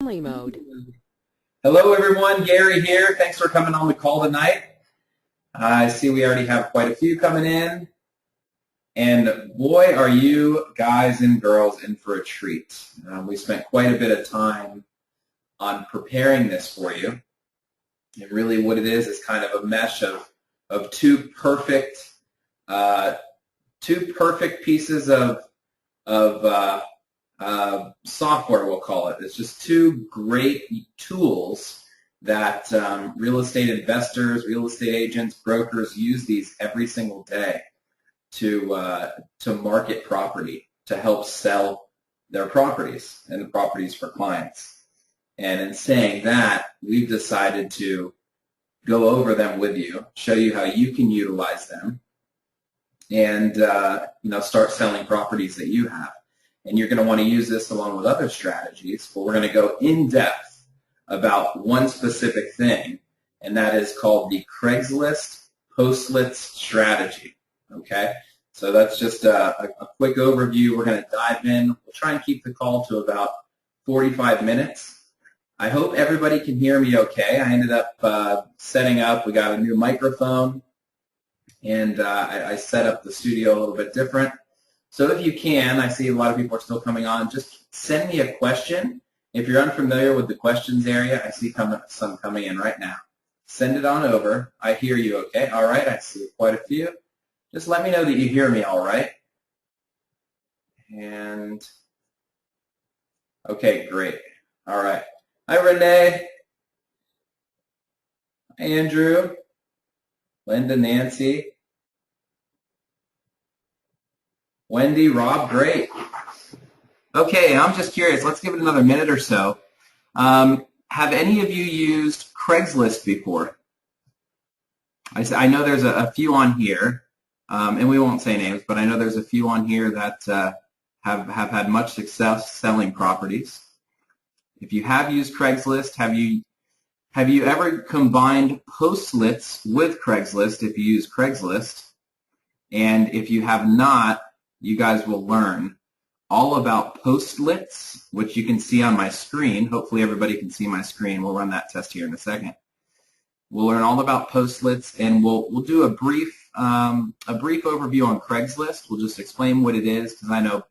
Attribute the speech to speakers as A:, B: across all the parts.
A: Family mode.
B: Hello everyone, Gary here. Thanks for coming on the call tonight. I see we already have quite a few coming in. And boy, are you guys and girls in for a treat. We spent quite a bit of time on preparing this for you. And really what it is kind of a mesh of two perfect pieces of software, we'll call it. It's just two great tools that real estate investors, real estate agents, brokers use these every single day to market property, to help sell their properties and the properties for clients. And in saying that, we've decided to go over them with you, show you how you can utilize them, and start selling properties that you have. And you're going to want to use this along with other strategies, but we're going to go in depth about one specific thing, and that is called the Craigslist Postlets strategy. Okay, so that's just a quick overview. We're going to dive in. We'll try and keep the call to about 45 minutes. I hope everybody can hear me okay. I ended up setting up. We got a new microphone, and I set up the studio a little bit different. So if you can, I see a lot of people are still coming on, just send me a question. If you're unfamiliar with the questions area, I see some coming in right now. Send it on over. I hear you okay. All right, I see quite a few. Just let me know that you hear me all right. And, okay, great. All right. Hi, Renee. Hi, Andrew. Linda, Nancy. Wendy, Rob, great. Okay, I'm just curious. Let's give it another minute or so. Have any of you used Craigslist before? I know there's a few on here, and we won't say names, but I know there's a few on here that have had much success selling properties. If you have used Craigslist, have you ever combined Postlets with Craigslist if you use Craigslist? And if you have not, you guys will learn all about Postlets, which you can see on my screen. Hopefully everybody can see my screen. We'll run that test here in a second. We'll learn all about Postlets, and we'll do a brief overview on Craigslist. We'll just explain what it is, because I know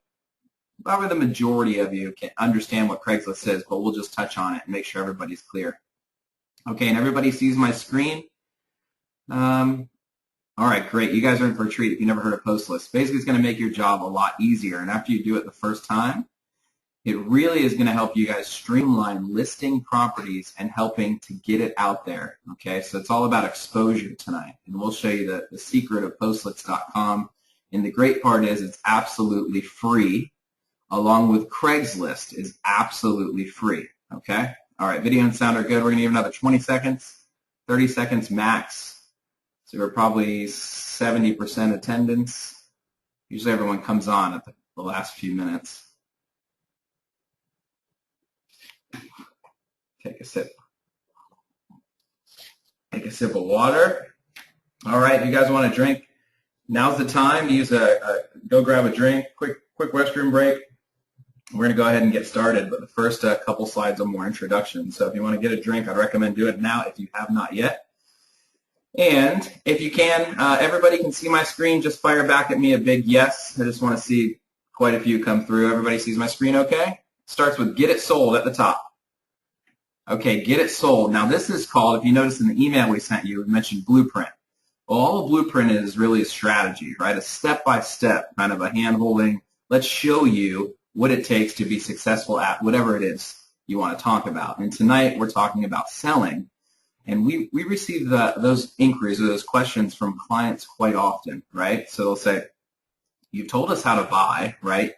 B: probably the majority of you can understand what Craigslist is, but we'll just touch on it and make sure everybody's clear. Okay, and everybody sees my screen? All right, great. You guys are in for a treat if you never heard of Postlets. Basically, it's going to make your job a lot easier, and after you do it the first time, it really is going to help you guys streamline listing properties and helping to get it out there. Okay, so it's all about exposure tonight, and we'll show you the secret of Postlets.com. And the great part is it's absolutely free, along with Craigslist is absolutely free. Okay, all right, video and sound are good. We're going to give another 20 seconds, 30 seconds max. So we're probably 70% attendance. Usually everyone comes on at the last few minutes. Take a sip. Take a sip of water. All right, if you guys want a drink, now's the time to use go grab a drink. Quick restroom break. We're going to go ahead and get started, but the first couple slides are more introduction. So if you want to get a drink, I'd recommend do it now if you have not yet. And if you can, everybody can see my screen. Just fire back at me a big yes. I just want to see quite a few come through. Everybody sees my screen okay? Starts with get it sold at the top. Okay, get it sold. Now this is called, if you notice in the email we sent you, we mentioned blueprint. Well, all a blueprint is really a strategy, right? A step-by-step kind of a hand-holding. Let's show you what it takes to be successful at whatever it is you want to talk about. And tonight we're talking about selling. And we receive those inquiries or those questions from clients quite often, right? So they'll say, you've told us how to buy, right?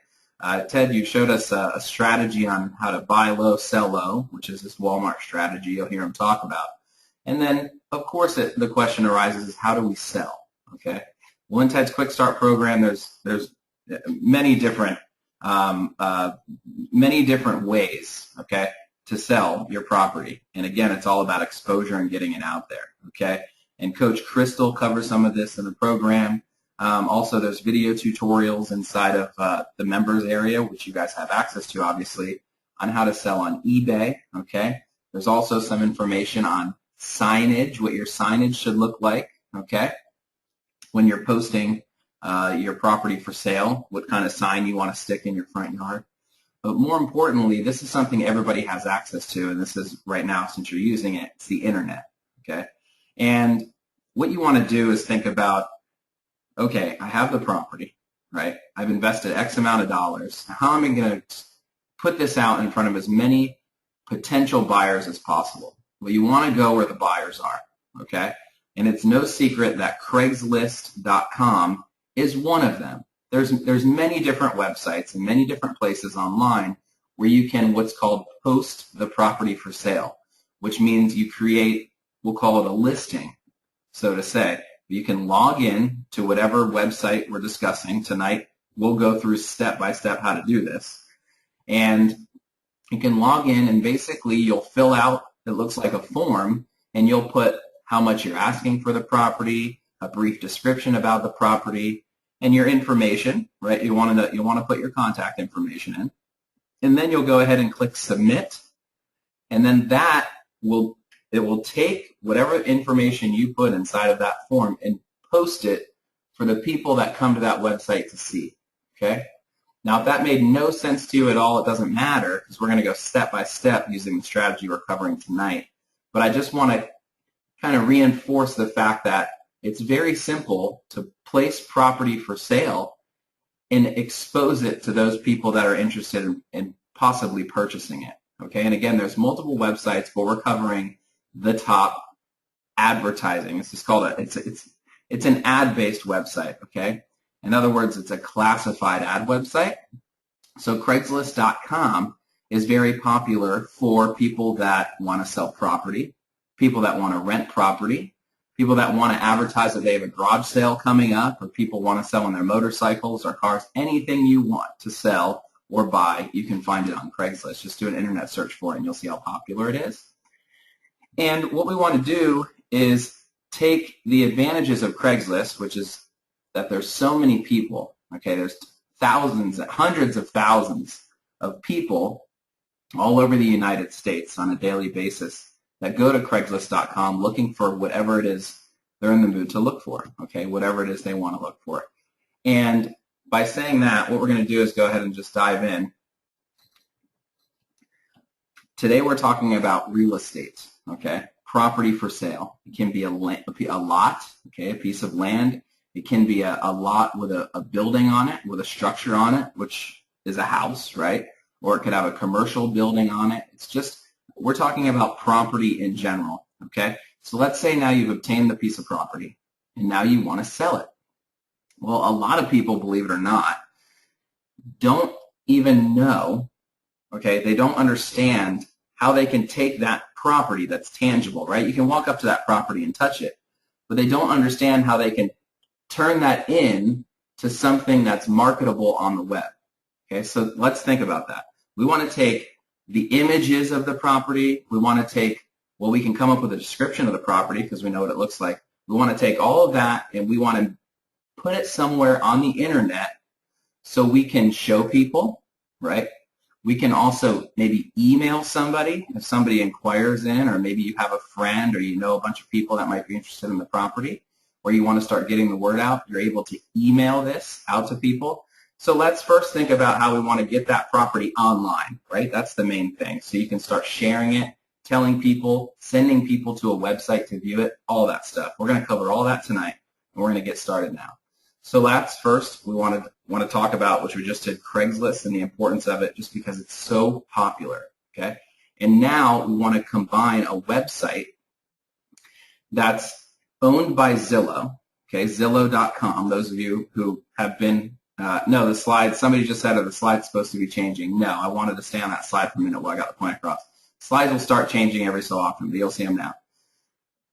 B: Ted, you showed us a strategy on how to buy low, sell low, which is this Walmart strategy you'll hear him talk about. And then, of course, the question arises is how do we sell, okay? Well, in Ted's Quick Start program, there's many different ways, okay, to sell your property. And again, it's all about exposure and getting it out there, okay? And Coach Crystal covers some of this in the program. Also, there's video tutorials inside of the members area, which you guys have access to, obviously, on how to sell on eBay, okay? There's also some information on signage, what your signage should look like, okay? When you're posting your property for sale, what kind of sign you want to stick in your front yard. But more importantly, this is something everybody has access to, and this is right now, since you're using it, it's the internet, okay? And what you want to do is think about, okay, I have the property, right? I've invested X amount of dollars. How am I going to put this out in front of as many potential buyers as possible? Well, you want to go where the buyers are, okay? And it's no secret that Craigslist.com is one of them. There's many different websites and many different places online where you can what's called post the property for sale, which means you create, we'll call it a listing, so to say. You can log in to whatever website we're discussing tonight. We'll go through step by step how to do this. And you can log in and basically you'll fill out, it looks like a form, and you'll put how much you're asking for the property, a brief description about the property, and your information, right? You want to put your contact information in. And then you'll go ahead and click submit. And then it will take whatever information you put inside of that form and post it for the people that come to that website to see, okay? Now, if that made no sense to you at all, it doesn't matter because we're going to go step by step using the strategy we're covering tonight. But I just want to kind of reinforce the fact that it's very simple to place property for sale and expose it to those people that are interested in possibly purchasing it, okay? And again, there's multiple websites, but we're covering the top advertising. This is called it's an ad-based website, okay? In other words, it's a classified ad website. So Craigslist.com is very popular for people that want to sell property, people that want to rent property, people that want to advertise that they have a garage sale coming up, or people want to sell on their motorcycles or cars. Anything you want to sell or buy, you can find it on Craigslist. Just do an internet search for it and you'll see how popular it is. And what we want to do is take the advantages of Craigslist, which is that there's so many people, okay? There's thousands, hundreds of thousands of people all over the United States on a daily basis that go to Craigslist.com looking for whatever it is they're in the mood to look for, okay? Whatever it is they want to look for. And by saying that, what we're going to do is go ahead and just dive in. Today we're talking about real estate, okay? Property for sale. It can be a lot, okay, a piece of land. It can be a lot with a building on it, with a structure on it, which is a house, right? Or it could have a commercial building on it. It's just, we're talking about property in general, okay? So let's say now you've obtained the piece of property and now you want to sell it. Well, a lot of people, believe it or not, don't even know, okay? They don't understand how they can take that property that's tangible, right? You can walk up to that property and touch it, but they don't understand how they can turn that in to something that's marketable on the web. Okay, so let's think about that. We want to take the images of the property. We want to take, well, we can come up with a description of the property because we know what it looks like. We want to take all of that and we want to put it somewhere on the internet so we can show people, right? We can also maybe email somebody if somebody inquires in, or maybe you have a friend or you know a bunch of people that might be interested in the property, or you want to start getting the word out. You're able to email this out to people. So let's first think about how we want to get that property online, right? That's the main thing. So you can start sharing it, telling people, sending people to a website to view it, all that stuff. We're going to cover all that tonight, and we're going to get started now. So that's first we want to talk about, which we just did, Craigslist and the importance of it just because it's so popular, okay? And now we want to combine a website that's owned by Zillow, okay, Zillow.com. Those of you who have been, no, the slide, somebody just said the slide's supposed to be changing. No, I wanted to stay on that slide for a minute while I got the point across. Slides will start changing every so often, but you'll see them now.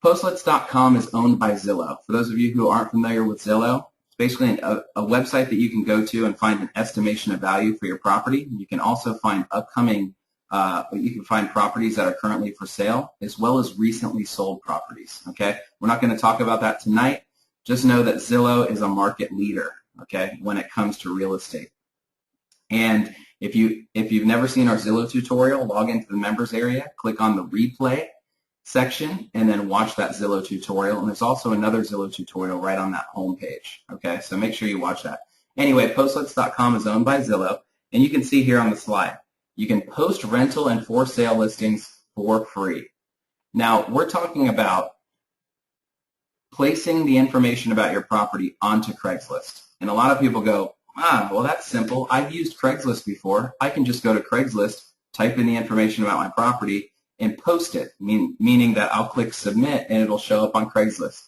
B: Postlets.com is owned by Zillow. For those of you who aren't familiar with Zillow, it's basically a website that you can go to and find an estimation of value for your property. You can also find upcoming, you can find properties that are currently for sale, as well as recently sold properties, okay? We're not going to talk about that tonight. Just know that Zillow is a market leader, okay, when it comes to real estate. And If you've never seen our Zillow tutorial, log into the members area, click on the replay section, and then watch that Zillow tutorial. And there's also another Zillow tutorial right on that home page. Okay, so make sure you watch that. Anyway, Postlets.com is owned by Zillow, and you can see here on the slide, you can post rental and for sale listings for free. Now, we're talking about placing the information about your property onto Craigslist. And a lot of people go, well, that's simple. I've used Craigslist before. I can just go to Craigslist, type in the information about my property, and post it, meaning that I'll click submit and it'll show up on Craigslist.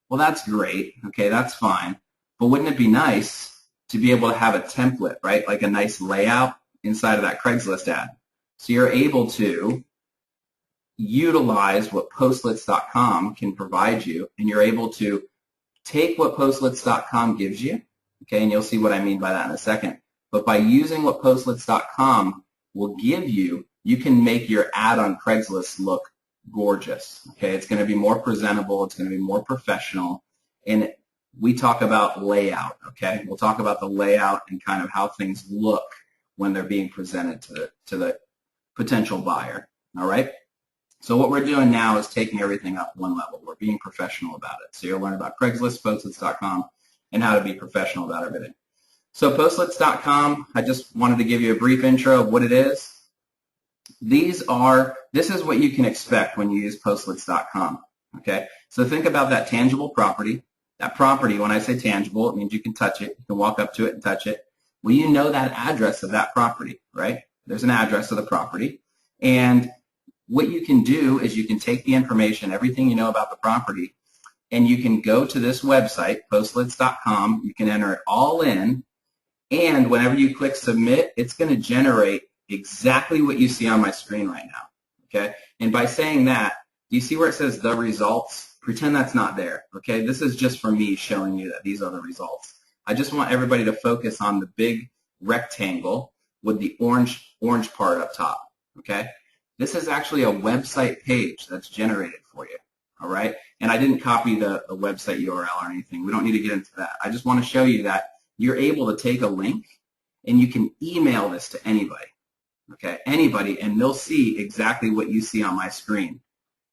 B: Well, that's great. Okay, that's fine. But wouldn't it be nice to be able to have a template, right? Like a nice layout inside of that Craigslist ad. So you're able to utilize what Postlets.com can provide you, and you're able to take what Postlets.com gives you, okay, and you'll see what I mean by that in a second. But by using what Postlets.com will give you, you can make your ad on Craigslist look gorgeous, okay? It's going to be more presentable. It's going to be more professional, and we talk about layout, okay? We'll talk about the layout and kind of how things look when they're being presented to the potential buyer, all right? So what we're doing now is taking everything up one level. We're being professional about it. So you'll learn about Craigslist, Postlets.com, and how to be professional about everything. So Postlets.com, I just wanted to give you a brief intro of what it is. This is what you can expect when you use Postlets.com, okay? So think about that tangible property. That property, when I say tangible, it means you can touch it. You can walk up to it and touch it. Well, you know that address of that property, right? There's an address of the property. And what you can do is you can take the information, everything you know about the property, and you can go to this website, Postlets.com. You can enter it all in, and whenever you click submit, it's going to generate exactly what you see on my screen right now, okay? And by saying that, do you see where it says the results? Pretend that's not there, okay? This is just for me showing you that these are the results. I just want everybody to focus on the big rectangle with the orange part up top, okay? This is actually a website page that's generated for you, all right? And I didn't copy the website URL or anything. We don't need to get into that. I just want to show you that you're able to take a link and you can email this to anybody, okay? Anybody, and they'll see exactly what you see on my screen.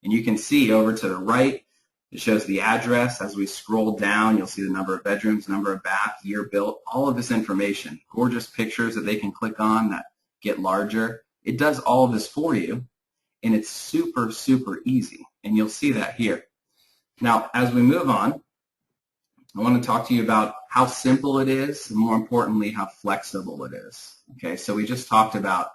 B: And you can see over to the right, it shows the address. As we scroll down, you'll see the number of bedrooms, number of baths, year built, all of this information. Gorgeous pictures that they can click on that get larger. It does all of this for you, and it's super, super easy, and you'll see that here. Now, as we move on, I want to talk to you about how simple it is, and more importantly, how flexible it is. Okay, so we just talked about,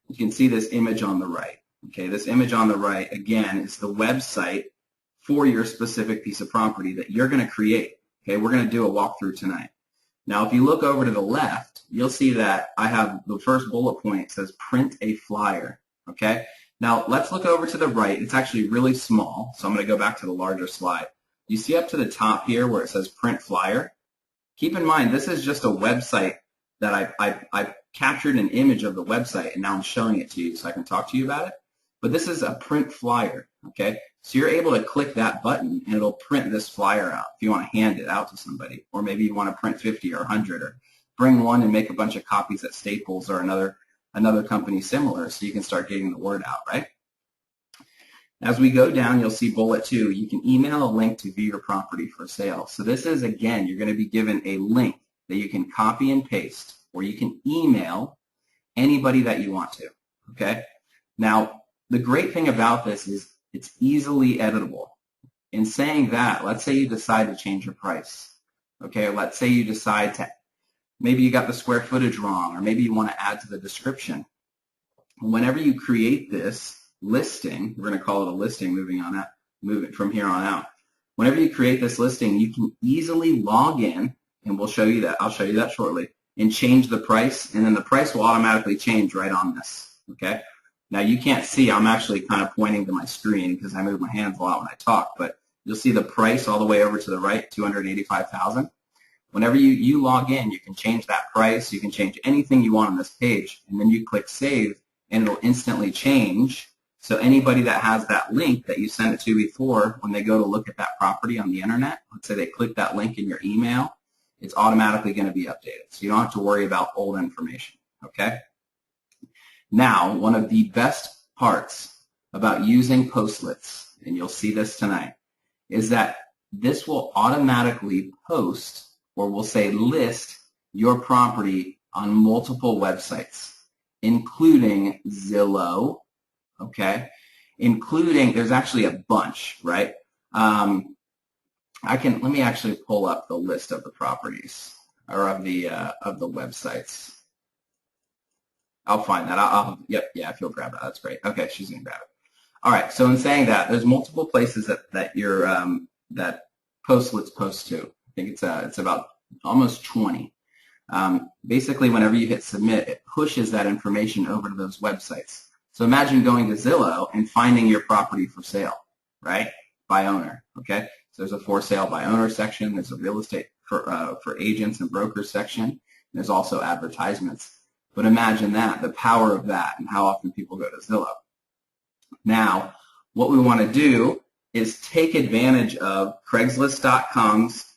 B: you can see this image on the right. Okay, this image on the right, again, is the website for your specific piece of property that you're going to create. Okay, we're going to do a walkthrough tonight. Now, if you look over to the left, you'll see that I have the first bullet point says print a flyer. Okay, now let's look over to the right. It's actually really small, so I'm going to go back to the larger slide. You see up to the top here where it says print flyer? Keep in mind, this is just a website that I captured an image of the website, and now I'm showing it to you so I can talk to you about it. But this is a print flyer, okay? So you're able to click that button, and it'll print this flyer out if you want to hand it out to somebody. Or maybe you want to print 50 or 100, or bring one and make a bunch of copies at Staples or another company similar so you can start getting the word out, right? As we go down, you'll see bullet 2. You can email a link to view your property for sale. So this is, again, you're going to be given a link that you can copy and paste, or you can email anybody that you want to, okay? Now, the great thing about this is it's easily editable. In saying that, let's say you decide to change your price, okay? Or let's say you decide to, maybe you got the square footage wrong, or maybe you want to add to the description. Whenever you create this listing, we're going to call it a listing moving from here on out. Whenever you create this listing, you can easily log in, and we'll show you that. I'll show you that shortly, and change the price, and then the price will automatically change right on this, okay? Now, you can't see, I'm actually kind of pointing to my screen because I move my hands a lot when I talk, but you'll see the price all the way over to the right, $285,000. Whenever you log in, you can change that price. You can change anything you want on this page, and then you click Save, and it'll instantly change. So anybody that has that link that you sent it to before, when they go to look at that property on the internet, let's say they click that link in your email, it's automatically going to be updated. So you don't have to worry about old information, okay? Now, one of the best parts about using Postlets, and you'll see this tonight, is that this will automatically post, or we'll say list, your property on multiple websites, including Zillow, okay? Including, there's actually a bunch, right? Let me actually pull up the list of the properties, or of the websites. I'll find that. Yep, yeah, if you'll grab that, that's great. Okay, she's gonna grab it. All right, so in saying that, there's multiple places that your that Postlets post to. I think it's about almost 20. Basically, whenever you hit submit, it pushes that information over to those websites. So imagine going to Zillow and finding your property for sale, right? By owner, okay? So there's a for sale by owner section. There's a real estate for agents and brokers section. And there's also advertisements. But imagine that, the power of that, and how often people go to Zillow. Now, what we want to do is take advantage of Craigslist.com's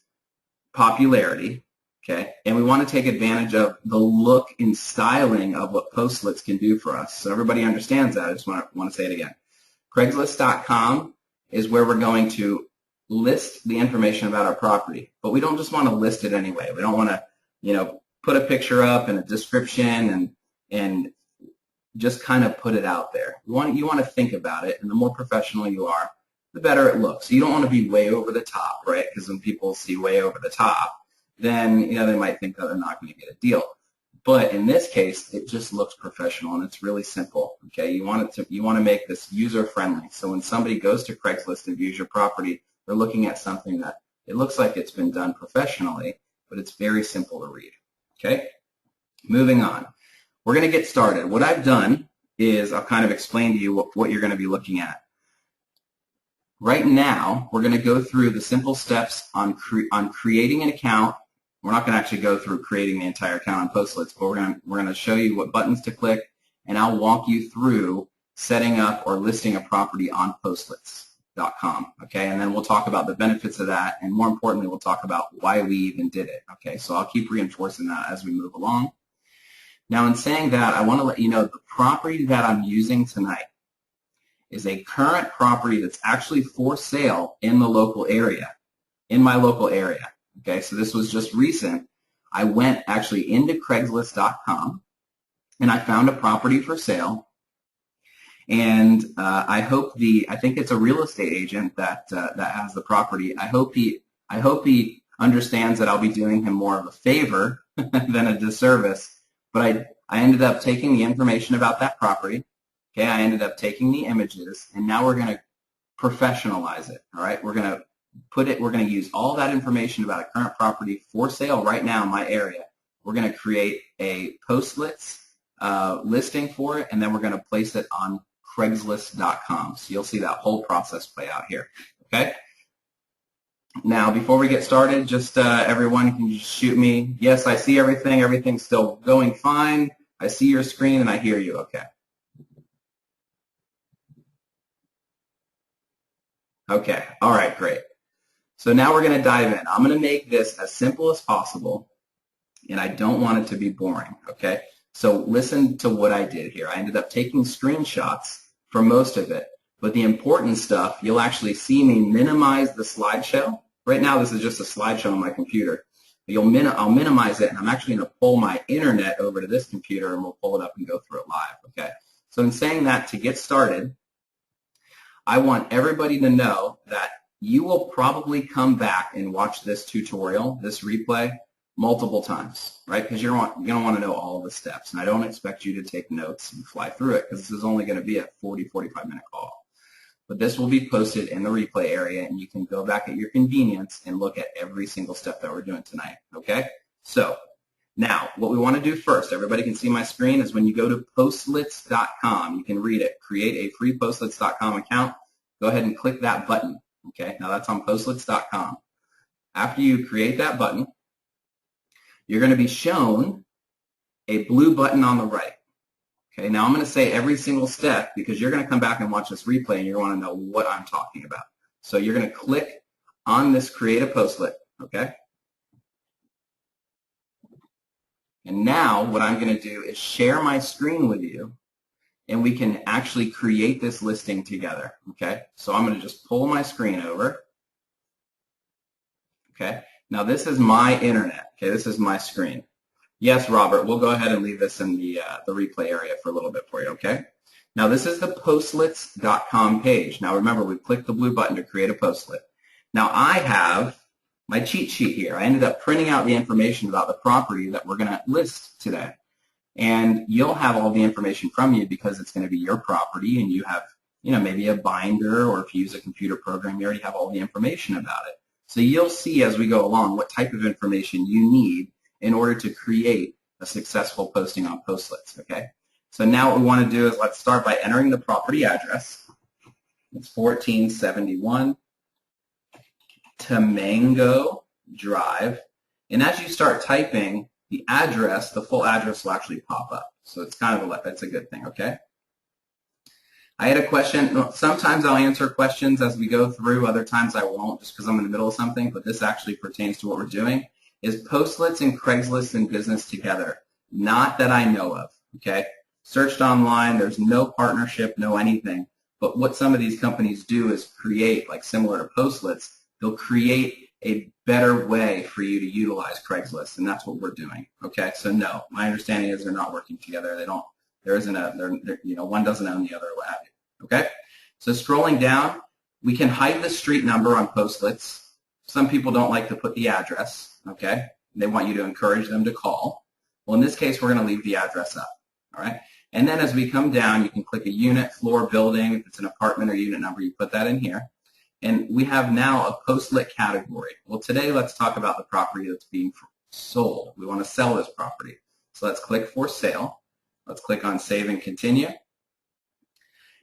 B: popularity, okay? And we want to take advantage of the look and styling of what Postlets can do for us. So everybody understands that. I just want to say it again. Craigslist.com is where we're going to list the information about our property. But we don't just want to list it anyway. We don't want to, put a picture up and a description and just kind of put it out there. You want to think about it, and the more professional you are, the better it looks. You don't want to be way over the top, right? Because when people see way over the top, then they might think that they're not going to get a deal. But in this case, it just looks professional, and it's really simple. Okay, you want to make this user friendly. So when somebody goes to Craigslist and views your property, they're looking at something that it looks like it's been done professionally, but it's very simple to read. Okay, moving on. We're going to get started. What I've done is I'll kind of explain to you what you're going to be looking at. Right now, we're going to go through the simple steps on creating an account. We're not going to actually go through creating the entire account on Postlets, but we're going to show you what buttons to click, and I'll walk you through setting up or listing a property on Postlets.com. Okay, and then we'll talk about the benefits of that, and more importantly, we'll talk about why we even did it. Okay, so I'll keep reinforcing that as we move along. Now, in saying that, I want to let you know the property that I'm using tonight is a current property that's actually for sale in the local area, in my local area. Okay, so this was just recent. I went actually into Craigslist.com and I found a property for sale. And I think it's a real estate agent that has the property. I hope he understands that I'll be doing him more of a favor than a disservice. But I ended up taking the information about that property. Okay, I ended up taking the images, and now we're going to professionalize it. All right, we're going to use all that information about a current property for sale right now in my area. We're going to create a Postlets listing for it, and then we're going to place it on Craigslist.com. So you'll see that whole process play out here. Okay. Now, before we get started, just everyone can just shoot me. Yes, I see everything. Everything's still going fine. I see your screen and I hear you. Okay. Okay. All right, great. So now we're going to dive in. I'm going to make this as simple as possible, and I don't want it to be boring. Okay. So listen to what I did here. I ended up taking screenshots for most of it, but the important stuff, you'll actually see me minimize the slideshow. Right now, this is just a slideshow on my computer. I'll minimize it, and I'm actually going to pull my internet over to this computer, and we'll pull it up and go through it live. Okay. So in saying that, to get started, I want everybody to know that you will probably come back and watch this tutorial, this replay, multiple times, right? Because you're going to want to know all the steps, and I don't expect you to take notes and fly through it because this is only going to be a 45-minute call. But this will be posted in the replay area, and you can go back at your convenience and look at every single step that we're doing tonight, okay? So now, what we want to do first, everybody can see my screen, is when you go to Postlets.com, you can read it. Create a free Postlets.com account. Go ahead and click that button, okay? Now, that's on Postlets.com. After you create that button, you're going to be shown a blue button on the right. Okay, now I'm going to say every single step because you're going to come back and watch this replay and you're going to want to know what I'm talking about. So you're going to click on this Create a Postlet, okay? And now what I'm going to do is share my screen with you and we can actually create this listing together, okay? So I'm going to just pull my screen over, okay? Now this is my internet, okay? This is my screen. Yes, Robert, we'll go ahead and leave this in the replay area for a little bit for you, okay? Now this is the Postlets.com page. Now remember, we clicked the blue button to create a Postlet. Now I have my cheat sheet here. I ended up printing out the information about the property that we're going to list today. And you'll have all the information from you because it's going to be your property, and you have, maybe a binder, or if you use a computer program, you already have all the information about it. So you'll see as we go along what type of information you need in order to create a successful posting on Postlets, okay? So now what we want to do is let's start by entering the property address. It's 1471 Tamango Drive. And as you start typing, the address, the full address will actually pop up. So it's that's a good thing, okay? I had a question. Sometimes I'll answer questions as we go through. Other times I won't, just because I'm in the middle of something, but this actually pertains to what we're doing. Is Postlets and Craigslist in business together? Not that I know of, okay? Searched online, there's no partnership, no anything. But what some of these companies do is create, like similar to Postlets, they'll create a better way for you to utilize Craigslist, and that's what we're doing, okay? So no, my understanding is they're not working together. One doesn't own the other, what have you, okay? So scrolling down, we can hide the street number on Postlets. Some people don't like to put the address, okay? They want you to encourage them to call. Well, in this case, we're going to leave the address up, all right? And then as we come down, you can click a unit, floor, building. If it's an apartment or unit number, you put that in here. And we have now a Postlet category. Well, today let's talk about the property that's being sold. We want to sell this property. So let's click for sale. Let's click on save and continue.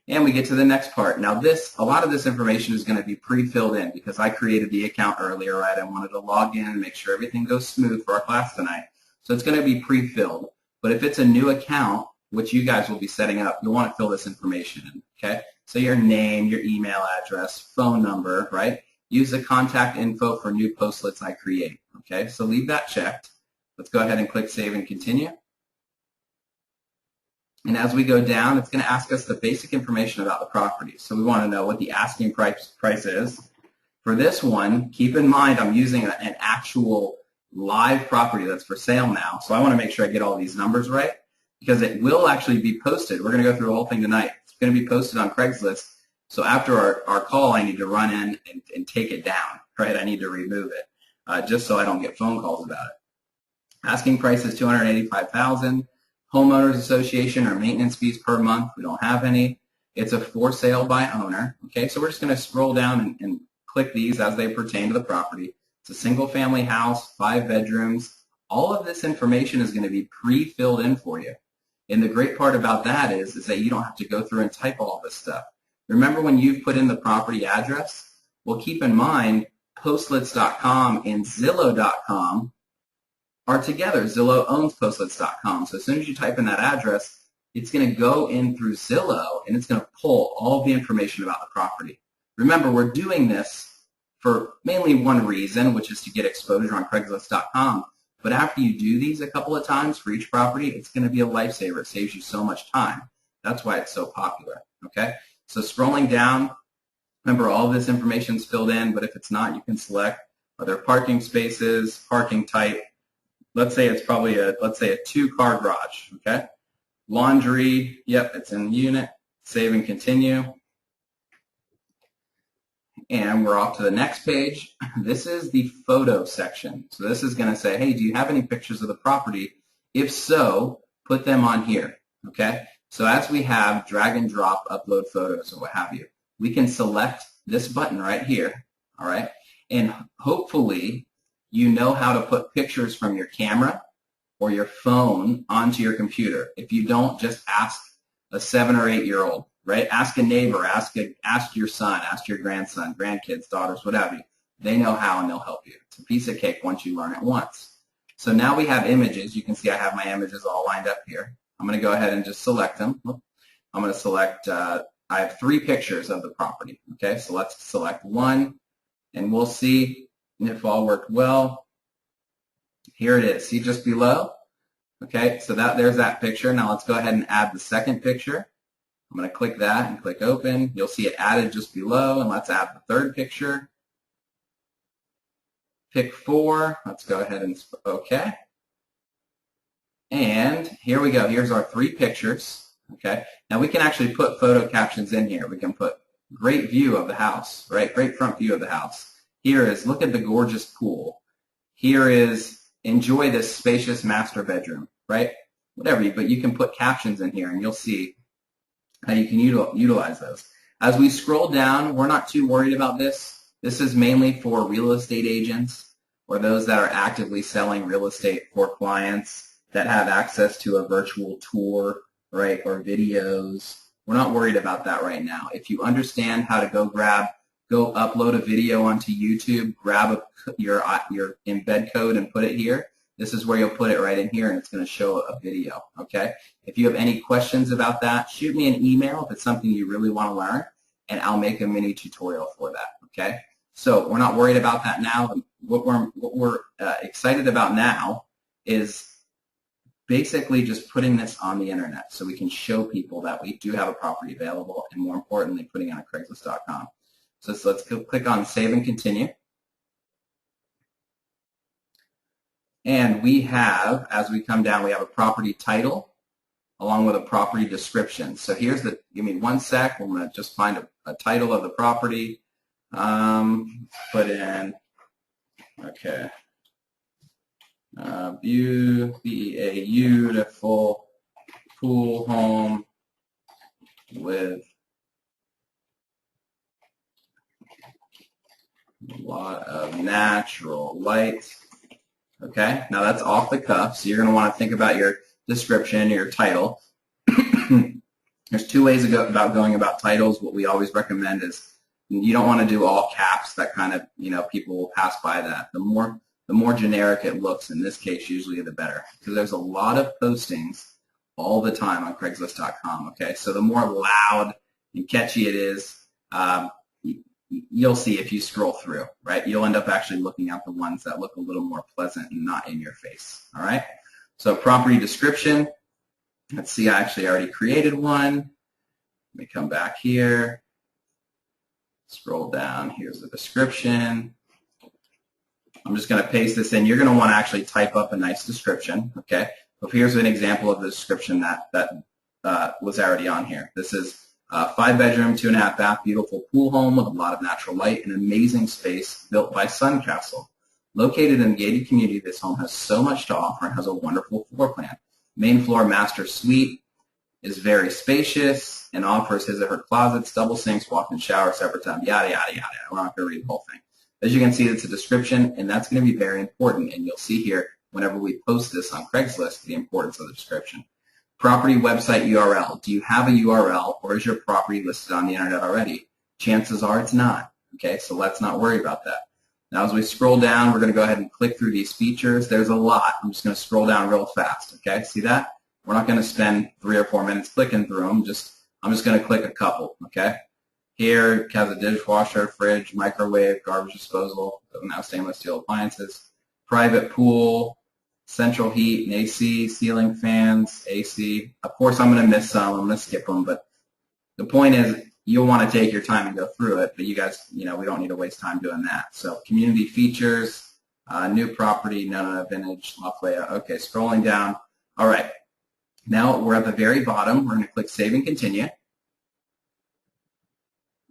B: And we get to the next part. Now a lot of this information is going to be pre-filled in because I created the account earlier, right? I wanted to log in and make sure everything goes smooth for our class tonight. So it's going to be pre-filled. But if it's a new account, which you guys will be setting up, you'll want to fill this information in, okay? So your name, your email address, phone number, right? Use the contact info for new Postlets I create, okay? So leave that checked. Let's go ahead and click save and continue. And as we go down, it's going to ask us the basic information about the property. So we want to know what the asking price is. For this one, keep in mind I'm using an actual live property that's for sale now. So I want to make sure I get all these numbers right because it will actually be posted. We're going to go through the whole thing tonight. It's going to be posted on Craigslist. So after our call, I need to run in and take it down, right? I need to remove it just so I don't get phone calls about it. Asking price is $285,000. Homeowners Association or maintenance fees per month, we don't have any. It's a for sale by owner. Okay, so we're just going to scroll down and click these as they pertain to the property. It's a single family house, 5 bedrooms. All of this information is going to be pre-filled in for you. And the great part about that is that you don't have to go through and type all this stuff. Remember when you've put in the property address? Well, keep in mind, Postlets.com and Zillow.com are together. Zillow owns Postlets.com. So as soon as you type in that address, it's going to go in through Zillow, and it's going to pull all the information about the property. Remember, we're doing this for mainly one reason, which is to get exposure on Craigslist.com. But after you do these a couple of times for each property, it's going to be a lifesaver. It saves you so much time. That's why it's so popular. Okay? So scrolling down, remember all of this information is filled in, but if it's not, you can select are there parking spaces, parking type. Let's say it's probably a 2-car garage, okay? Laundry, yep, it's in the unit. Save and continue. And we're off to the next page. This is the photo section. So this is going to say, hey, do you have any pictures of the property? If so, put them on here, okay? So as we have drag and drop, upload photos or what have you, we can select this button right here, all right? And hopefully you know how to put pictures from your camera or your phone onto your computer. If you don't, just ask a 7 or 8-year-old, right? Ask a neighbor, ask your son, ask your grandson, grandkids, daughters, what have you. They know how and they'll help you. It's a piece of cake once you learn it once. So now we have images. You can see I have my images all lined up here. I'm going to go ahead and just select them. I'm going to select, I have 3 pictures of the property. Okay, so let's select one, and we'll see if all worked well. Here it is. See just below? Okay, so there's that picture. Now let's go ahead and add the second picture. I'm going to click that and click open. You'll see it added just below, and let's add the third picture. Pick 4. Let's go ahead and OK. And here we go. Here's our 3 pictures. Okay. Now we can actually put photo captions in here. We can put great view of the house, right? Great front view of the house. Here is look at the gorgeous pool. Here is enjoy this spacious master bedroom, right? Whatever, but you can put captions in here and you'll see how you can utilize those. As we scroll down, we're not too worried about this. This is mainly for real estate agents or those that are actively selling real estate for clients that have access to a virtual tour, right, or videos. We're not worried about that right now. If you understand how to go upload a video onto YouTube, grab your embed code and put it here, this is where you'll put it right in here, and it's going to show a video, okay? If you have any questions about that, shoot me an email if it's something you really want to learn, and I'll make a mini tutorial for that, okay? So we're not worried about that now. What we're excited about now is basically just putting this on the internet so we can show people that we do have a property available, and more importantly, putting it on Craigslist.com. So let's click on Save and Continue. And we have, as we come down, we have a property title along with a property description. So here's the, give me 1 sec. I'm going to just find a title of the property. Put in, okay, beautiful pool home with a lot of natural light. Okay, now that's off the cuff, so you're going to want to think about your description, your title. There's 2 ways about going about titles. What we always recommend is you don't want to do all caps. That kind of, people will pass by that. The more generic it looks, in this case, usually the better, because there's a lot of postings all the time on Craigslist.com. Okay, so the more loud and catchy it is, you'll see if you scroll through, right? You'll end up actually looking at the ones that look a little more pleasant and not in your face, all right? So property description, let's see, I actually already created one. Let me come back here, scroll down, here's the description. I'm just going to paste this in. You're going to want to actually type up a nice description, okay? So here's an example of the description that was already on here. This is 5-bedroom, 2.5-bath, beautiful pool home with a lot of natural light and amazing space built by Suncastle. Located in a gated community, this home has so much to offer and has a wonderful floor plan. Main floor master suite is very spacious and offers his or her closets, double sinks, walk-in shower, separate time, yada, yada, yada. We're not going to read the whole thing. As you can see, it's a description, and that's going to be very important, and you'll see here whenever we post this on Craigslist the importance of the description. Property website URL. Do you have a URL, or is your property listed on the internet already? Chances are it's not. Okay, so let's not worry about that. Now, as we scroll down, we're going to go ahead and click through these features. There's a lot. I'm just going to scroll down real fast. Okay, see that? We're not going to spend 3 or 4 minutes clicking through them. I'm just going to click a couple. Okay. Here it has a dishwasher, fridge, microwave, garbage disposal. Doesn't have stainless steel appliances. Private pool. Central heat and AC, ceiling fans, AC. Of course, I'm going to miss some. I'm going to skip them, but the point is you'll want to take your time and go through it, but you guys, we don't need to waste time doing that. So community features, new property, no, vintage, Lafayette. Okay, scrolling down. All right. Now we're at the very bottom. We're going to click Save and Continue.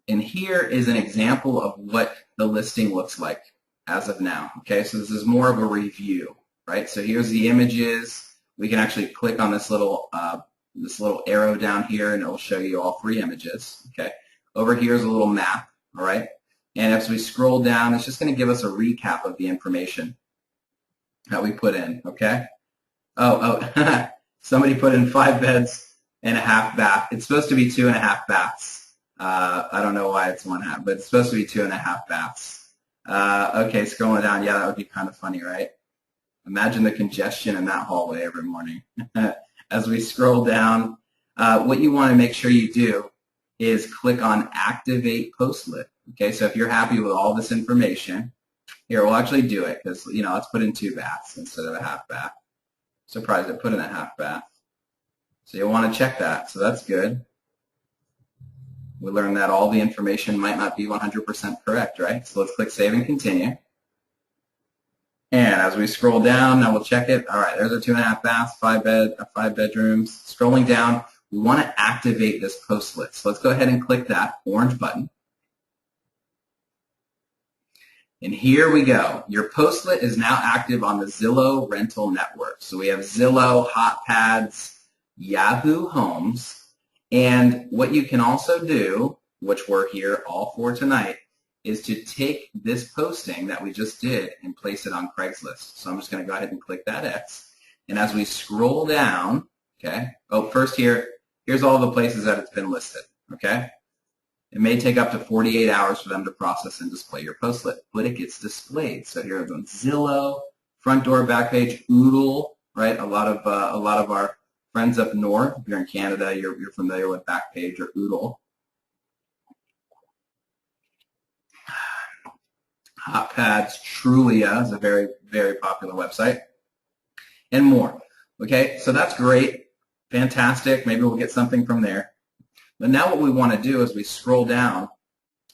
B: And here is an example of what the listing looks like as of now. Okay, so this is more of a review. Right, so here's the images. We can actually click on this little arrow down here, and it will show you all 3 images. Okay, over here is a little map. All right, and as we scroll down, it's just going to give us a recap of the information that we put in. Okay. Oh, somebody put in 5 beds and a half bath. It's supposed to be 2.5 baths. I don't know why it's 1/2, but it's supposed to be 2.5 baths. Okay, scrolling down. Yeah, that would be kind of funny, right? Imagine the congestion in that hallway every morning. As we scroll down, what you want to make sure you do is click on Activate Postlet. Okay, so if you're happy with all this information, here, we'll actually do it because, let's put in 2 baths instead of a half bath. Surprised I put in a half bath. So you'll want to check that, so that's good. We learned that all the information might not be 100% correct, right? So let's click Save and Continue. And as we scroll down, now we'll check it. All right, there's our 2.5 baths, 5 bedrooms. Scrolling down, we want to activate this postlet. So let's go ahead and click that orange button. And here we go. Your postlet is now active on the Zillow rental network. So we have Zillow, HotPads, Yahoo Homes. And what you can also do, which we're here all for tonight, is to take this posting that we just did and place it on Craigslist. So I'm just going to go ahead and click that X. And as we scroll down, okay, first here's all the places that it's been listed, okay? It may take up to 48 hours for them to process and display your postlet, but it gets displayed. So here on Zillow, front door, back page, Oodle, right? A lot of our friends up north, if you're in Canada, you're familiar with Backpage or Oodle. HotPads, Trulia is a very, very popular website, and more. Okay, so that's great, fantastic. Maybe we'll get something from there. But now what we want to do is we scroll down.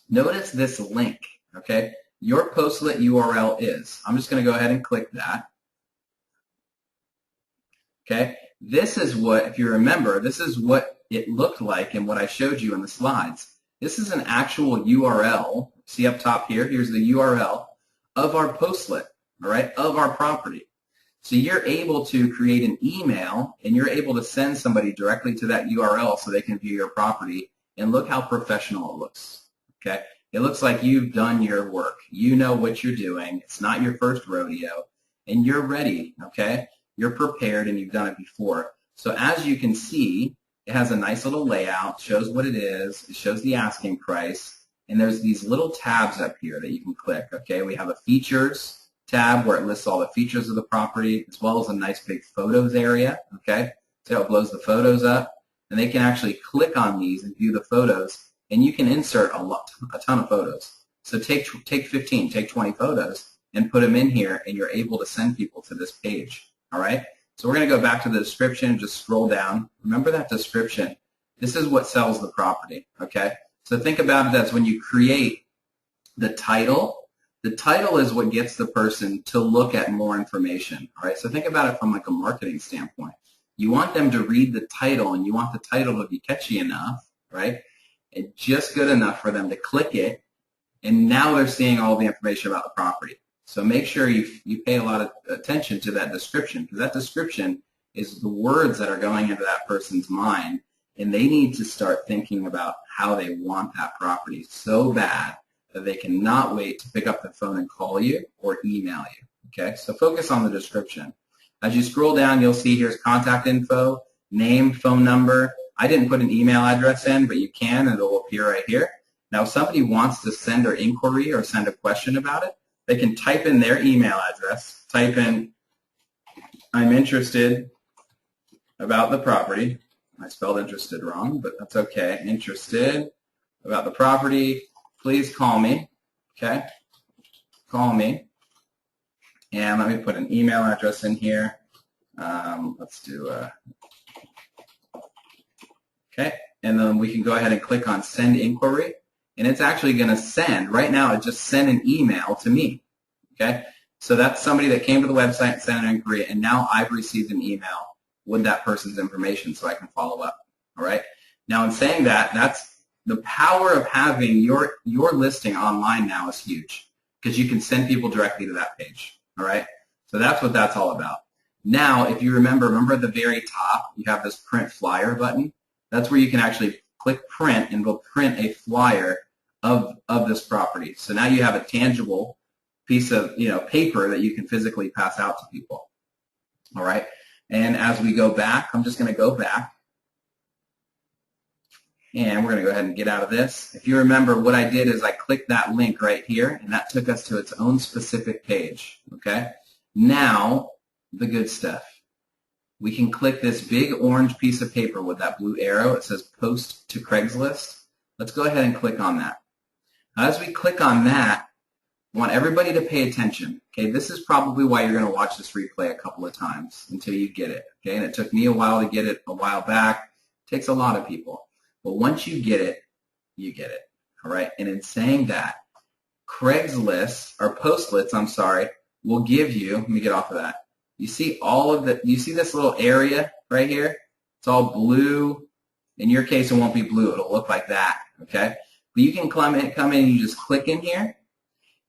B: Notice this link, okay? Your postlet URL is. I'm just going to go ahead and click that. Okay, this is what, if you remember, this is what it looked like and what I showed you in the slides. This is an actual URL. See up top here, here's the URL of our postlet, all right, of our property. So you're able to create an email and you're able to send somebody directly to that URL so they can view your property, and look how professional it looks, okay? It looks like you've done your work. You know what you're doing. It's not your first rodeo, and you're ready, okay? You're prepared and you've done it before. So as you can see, it has a nice little layout, shows what it is, it shows the asking price, and there's these little tabs up here that you can click, okay? We have a features tab where it lists all the features of the property, as well as a nice big photos area, okay? So it blows the photos up, and they can actually click on these and view the photos, and you can insert a ton of photos. So take 15, take 20 photos, and put them in here, and you're able to send people to this page, all right? So we're going to go back to the description, just scroll down. Remember that description. This is what sells the property, okay? So think about it as when you create the title is what gets the person to look at more information, all right? So think about it from like a marketing standpoint. You want them to read the title, and you want the title to be catchy enough, right? And just good enough for them to click it, and now they're seeing all the information about the property. So make sure you pay a lot of attention to that description, because that description is the words that are going into that person's mind, and they need to start thinking about how they want that property so bad that they cannot wait to pick up the phone and call you or email you, okay? So focus on the description. As you scroll down, you'll see here's contact info, name, phone number. I didn't put an email address in, but you can, and it'll appear right here. Now, if somebody wants to send an inquiry or send a question about it, they can type in their email address, type in, I'm interested about the property. I spelled interested wrong, but that's okay. Interested about the property. Please call me, okay? Call me. And let me put an email address in here. Let's do, okay. And then we can go ahead and click on Send Inquiry. And it's actually going to send, right now, it just sent an email to me, okay? So that's somebody that came to the website and sent an inquiry, and now I've received an email with that person's information so I can follow up, all right? Now, in saying that, that's the power of having your listing online now is huge, because you can send people directly to that page, all right? So that's what that's all about. Now, if you remember at the very top, you have this print flyer button. That's where you can actually click print, and it'll print a flyer of this property. So now you have a tangible piece of paper that you can physically pass out to people. All right. And as we go back, I'm just going to go back, and we're going to go ahead and get out of this. If you remember, what I did is I clicked that link right here, and that took us to its own specific page. Okay. Now the good stuff. We can click this big orange piece of paper with that blue arrow. It says Post to Craigslist. Let's go ahead and click on that. As we click on that, I want everybody to pay attention. Okay, this is probably why you're going to watch this replay a couple of times until you get it. Okay, and it took me a while to get it a while back. It takes a lot of people. But once you get it, you get it. All right. And in saying that, Craigslist, or Postlets, I'm sorry, will give you, let me get off of that. You see you see this little area right here? It's all blue. In your case, it won't be blue. It'll look like that, okay? But you can come in and you just click in here.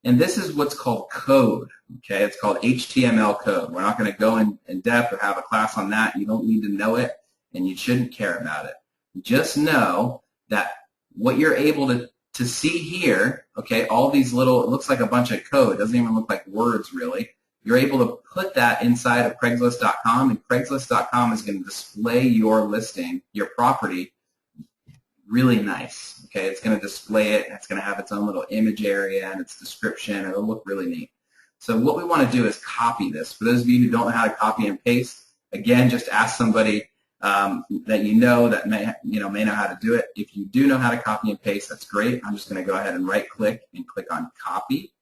B: And this is what's called code, okay? It's called HTML code. We're not going to go in depth or have a class on that. You don't need to know it, and you shouldn't care about it. Just know that what you're able to see here, okay, all these little, it looks like a bunch of code. It doesn't even look like words, really. You're able to put that inside of Craigslist.com, and Craigslist.com is going to display your listing, your property, really nice. Okay, it's going to display it. It's going to have its own little image area and its description. It'll look really neat. So what we want to do is copy this. For those of you who don't know how to copy and paste, again, just ask somebody that you know that may know how to do it. If you do know how to copy and paste, that's great. I'm just going to go ahead and right-click and click on Copy.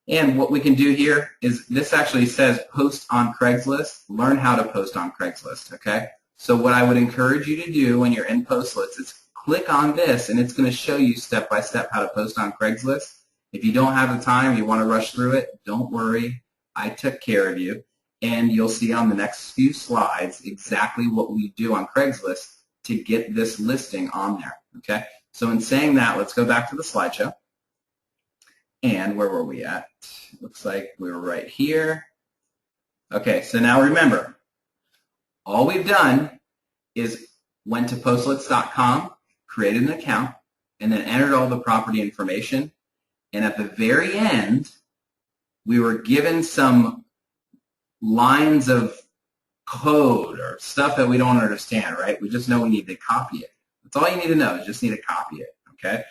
B: And what we can do here is this actually says Post on Craigslist. Learn how to post on Craigslist. Okay. So what I would encourage you to do when you're in Postlets is click on this, and it's going to show you step-by-step how to post on Craigslist. If you don't have the time, you want to rush through it, don't worry. I took care of you, and you'll see on the next few slides exactly what we do on Craigslist to get this listing on there. Okay? So in saying that, let's go back to the slideshow. And where were we at? Looks like we were right here. Okay, so now remember, all we've done is went to Postlets.com, created an account, and then entered all the property information. And at the very end, we were given some lines of code or stuff that we don't understand, right? We just know we need to copy it. That's all you need to know. You just need to copy it, okay?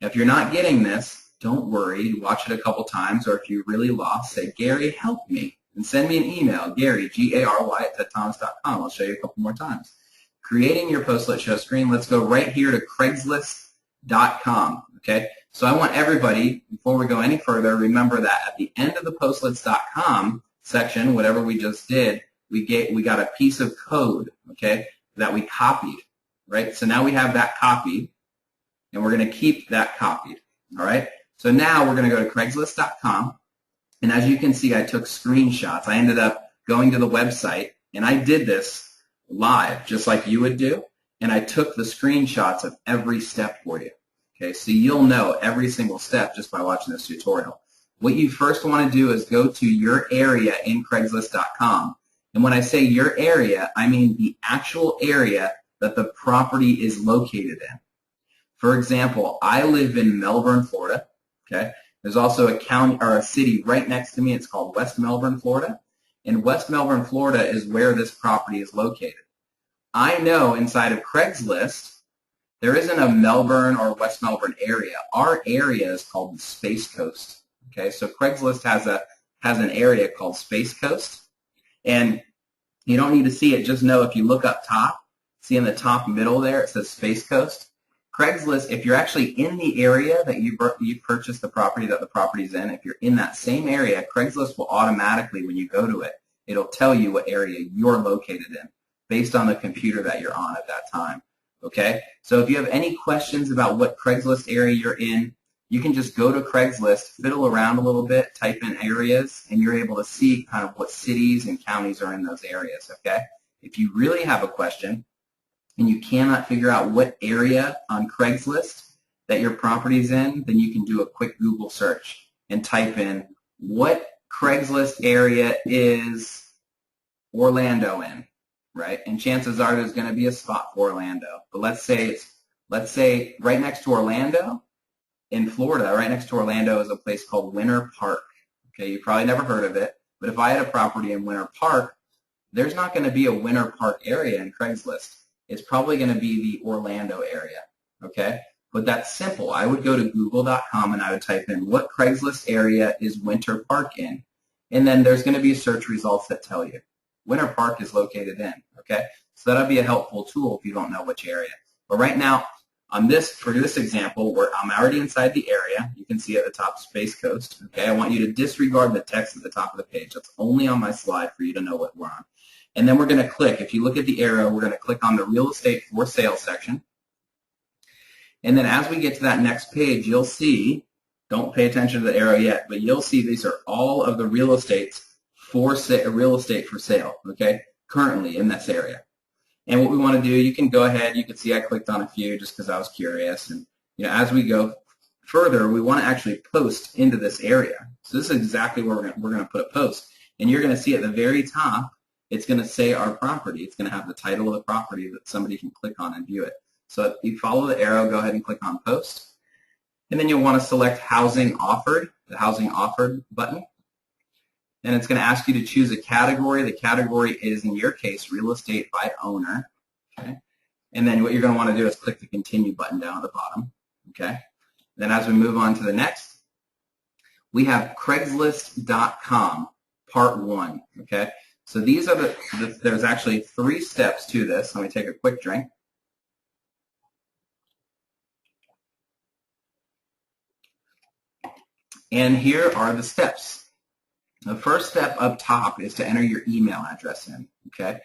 B: If you're not getting this, don't worry. Watch it a couple times, or if you're really lost, say, Gary, help me. And send me an email, Gary, Gary, @tedthomas.com. I'll show you a couple more times. Creating your Postlet show screen, let's go right here to Craigslist.com, okay? So I want everybody, before we go any further, remember that at the end of the Postlets.com section, whatever we just did, we got a piece of code, okay, that we copied, right? So now we have that copied, and we're going to keep that copied, all right? So now we're going to go to Craigslist.com, and as you can see, I took screenshots. I ended up going to the website, and I did this live, just like you would do, and I took the screenshots of every step for you. Okay, so you'll know every single step just by watching this tutorial. What you first want to do is go to your area in Craigslist.com. And when I say your area, I mean the actual area that the property is located in. For example, I live in Melbourne, Florida. Okay, there's also a county or a city right next to me. It's called West Melbourne, Florida. And West Melbourne, Florida is where this property is located. I know inside of Craigslist, there isn't a Melbourne or West Melbourne area. Our area is called the Space Coast. Okay, so Craigslist has an area called Space Coast, and you don't need to see it. Just know if you look up top, see in the top middle there, it says Space Coast. Craigslist, if you're actually in the area that you purchased the property that the property's in, if you're in that same area, Craigslist will automatically, when you go to it, it'll tell you what area you're located in based on the computer that you're on at that time. Okay? So if you have any questions about what Craigslist area you're in, you can just go to Craigslist, fiddle around a little bit, type in areas, and you're able to see kind of what cities and counties are in those areas. Okay? If you really have a question and you cannot figure out what area on Craigslist that your property's in, then you can do a quick Google search and type in what Craigslist area is Orlando in, right? And chances are there's going to be a spot for Orlando. But let's say right next to Orlando in Florida, right next to Orlando is a place called Winter Park. Okay, you probably never heard of it, but if I had a property in Winter Park, there's not going to be a Winter Park area in Craigslist. It's probably going to be the Orlando area, okay? But that's simple. I would go to Google.com and I would type in what Craigslist area is Winter Park in, and then there's going to be search results that tell you Winter Park is located in, okay? So that'll be a helpful tool if you don't know which area. But right now, for this example, where I'm already inside the area, you can see at the top Space Coast, okay? I want you to disregard the text at the top of the page. That's only on my slide for you to know what we're on. And then we're going to click. If you look at the arrow, we're going to click on the Real Estate for Sale section. And then as we get to that next page, you'll see, don't pay attention to the arrow yet, but you'll see these are all of the real estate for sale, okay, currently in this area. And what we want to do, you can go ahead, you can see I clicked on a few just because I was curious. And as we go further, we want to actually post into this area. So this is exactly where we're going to put a post. And you're going to see at the very top, it's going to say our property. It's going to have the title of the property that somebody can click on and view it. So if you follow the arrow, go ahead and click on post. And then you'll want to select housing offered, the housing offered button. And it's going to ask you to choose a category. The category is, in your case, real estate by owner. Okay. And then what you're going to want to do is click the continue button down at the bottom. Okay. Then as we move on to the next, we have Craigslist.com part 1. Okay. So these are there's actually 3 steps to this. Let me take a quick drink. And here are the steps. The first step up top is to enter your email address in, okay?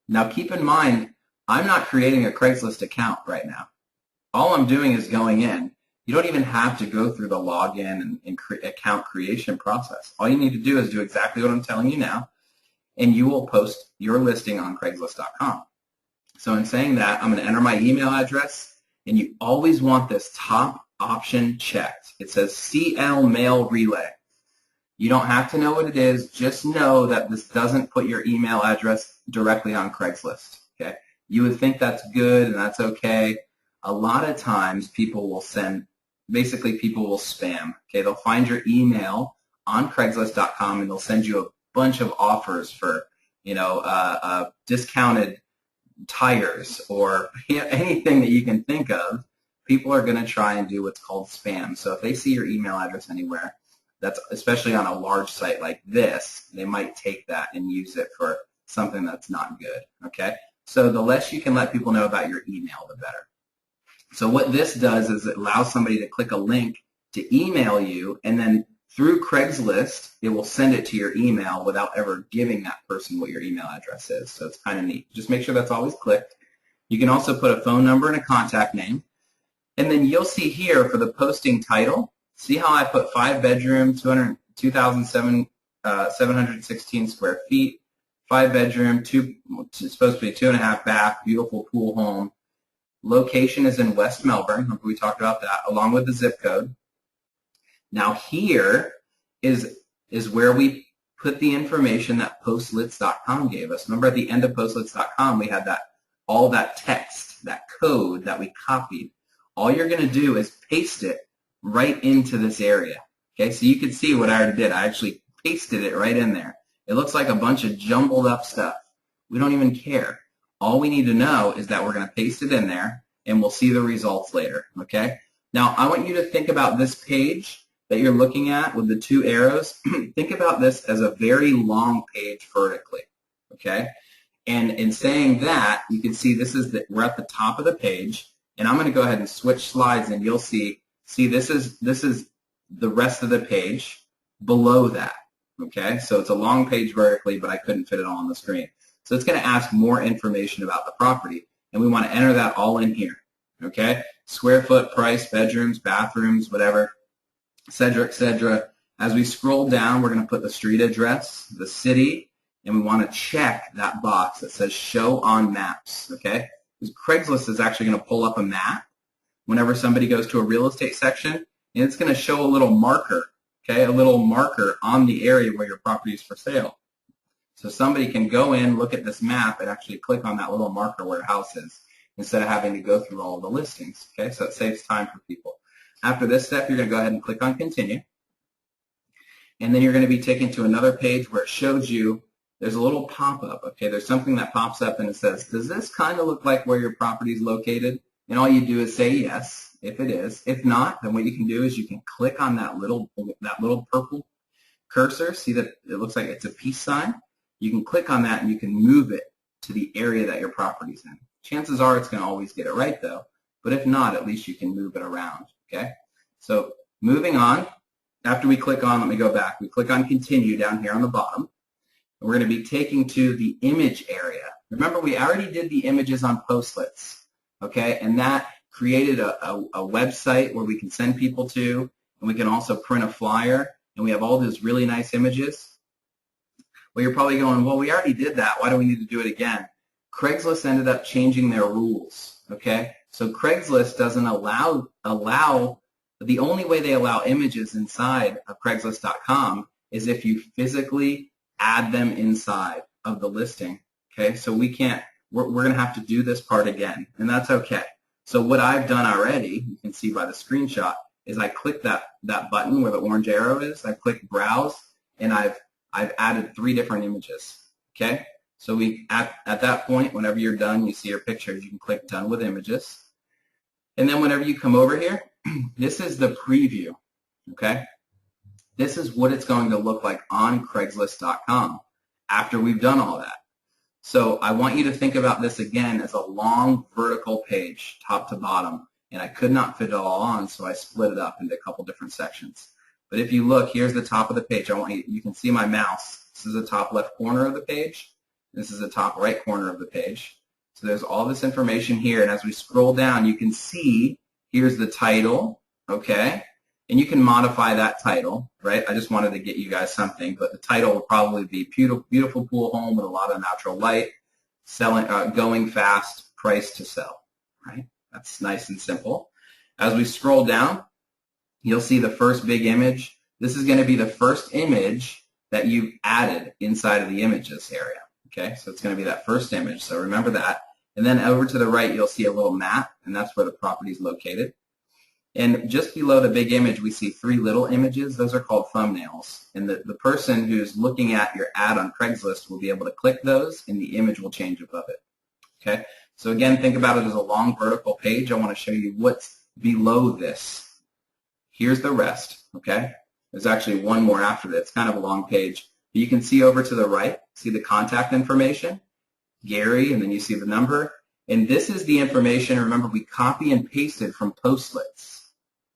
B: Now keep in mind, I'm not creating a Craigslist account right now. All I'm doing is going in. You don't even have to go through the login and account creation process. All you need to do is do exactly what I'm telling you now, and you will post your listing on Craigslist.com. So in saying that, I'm going to enter my email address, and you always want this top option checked. It says CL Mail Relay. You don't have to know what it is. Just know that this doesn't put your email address directly on Craigslist. Okay? You would think that's good and that's okay. A lot of times people will people will spam. Okay? They'll find your email on Craigslist.com and they'll send you a bunch of offers for, discounted tires or anything that you can think of. People are going to try and do what's called spam. So if they see your email address anywhere, that's especially on a large site like this, they might take that and use it for something that's not good, okay? So the less you can let people know about your email, the better. So what this does is it allows somebody to click a link to email you, and then through Craigslist, it will send it to your email without ever giving that person what your email address is. So it's kind of neat. Just make sure that's always clicked. You can also put a phone number and a contact name. And then you'll see here for the posting title, see how I put 5-bedroom, 2,716 square feet, 5-bedroom, it's supposed to be 2.5 bath, beautiful pool home. Location is in West Melbourne. Remember we talked about that, along with the zip code. Now here is where we put the information that Postlets.com gave us. Remember at the end of Postlets.com we had all that text, that code that we copied. All you're going to do is paste it right into this area. Okay, so you can see what I already did. I actually pasted it right in there. It looks like a bunch of jumbled up stuff. We don't even care. All we need to know is that we're going to paste it in there, and we'll see the results later. Okay. Now, I want you to think about this page that you're looking at with the 2 arrows. Think about this as a very long page vertically. Okay. And in saying that, you can see we're at the top of the page. And I'm going to go ahead and switch slides, and you'll see this is the rest of the page below that. Okay, so it's a long page vertically, but I couldn't fit it all on the screen. So it's going to ask more information about the property, and we want to enter that all in here. Okay, square foot, price, bedrooms, bathrooms, whatever, et cetera, et cetera. As we scroll down, we're going to put the street address, the city, and we want to check that box that says Show on Maps. Okay. Because Craigslist is actually going to pull up a map whenever somebody goes to a real estate section, and it's going to show a little marker, okay, a little marker on the area where your property is for sale. So somebody can go in, look at this map, and actually click on that little marker where a house is instead of having to go through all the listings, okay, so it saves time for people. After this step, you're going to go ahead and click on Continue, and then you're going to be taken to another page where it shows you there's a little pop-up, okay? There's something that pops up and it says, does this kind of look like where your property is located? And all you do is say yes, if it is. If not, then what you can do is you can click on that little purple cursor. See that it looks like it's a peace sign? You can click on that and you can move it to the area that your property's in. Chances are it's going to always get it right though, but if not, at least you can move it around, okay? So moving on, after we click on, let me go back, we click on Continue down here on the bottom. We're going to be taking to the image area. Remember, we already did the images on Postlets, okay? And that created a website where we can send people to, and we can also print a flyer, and we have all these really nice images. Well, you're probably going, well, we already did that. Why do we need to do it again? Craigslist ended up changing their rules, okay? So Craigslist doesn't allow, the only way they allow images inside of Craigslist.com is if you physically add them inside of the listing, okay? So we can't, we're going to have to do this part again, and that's okay. So what I've done already, you can see by the screenshot, is I click that button where the orange arrow is, I click Browse, and I've added 3 different images, okay? So at that point, whenever you're done, you see your pictures, you can click Done with Images. And then whenever you come over here, this is the preview, okay? This is what it's going to look like on Craigslist.com after we've done all that. So I want you to think about this again as a long vertical page, top to bottom. And I could not fit it all on, so I split it up into a couple different sections. But if you look, here's the top of the page. You can see my mouse. This is the top left corner of the page. This is the top right corner of the page. So there's all this information here, and as we scroll down, you can see here's the title, okay? And you can modify that title, right? I just wanted to get you guys something, but the title will probably be beautiful pool home with a lot of natural light, going fast, price to sell, right? That's nice and simple. As we scroll down, you'll see the first big image. This is going to be the first image that you've added inside of the images area. Okay, so it's going to be that first image, so remember that. And then over to the right, you'll see a little map, and that's where the property is located. And just below the big image, we see 3 little images. Those are called thumbnails. And the person who's looking at your ad on Craigslist will be able to click those, and the image will change above it. Okay, so again, think about it as a long vertical page. I want to show you what's below this. Here's the rest, okay? There's actually one more after that. It's kind of a long page. But you can see over to the right, see the contact information, Gary, and then you see the number. And this is the information, remember, we copy and pasted from Postlets,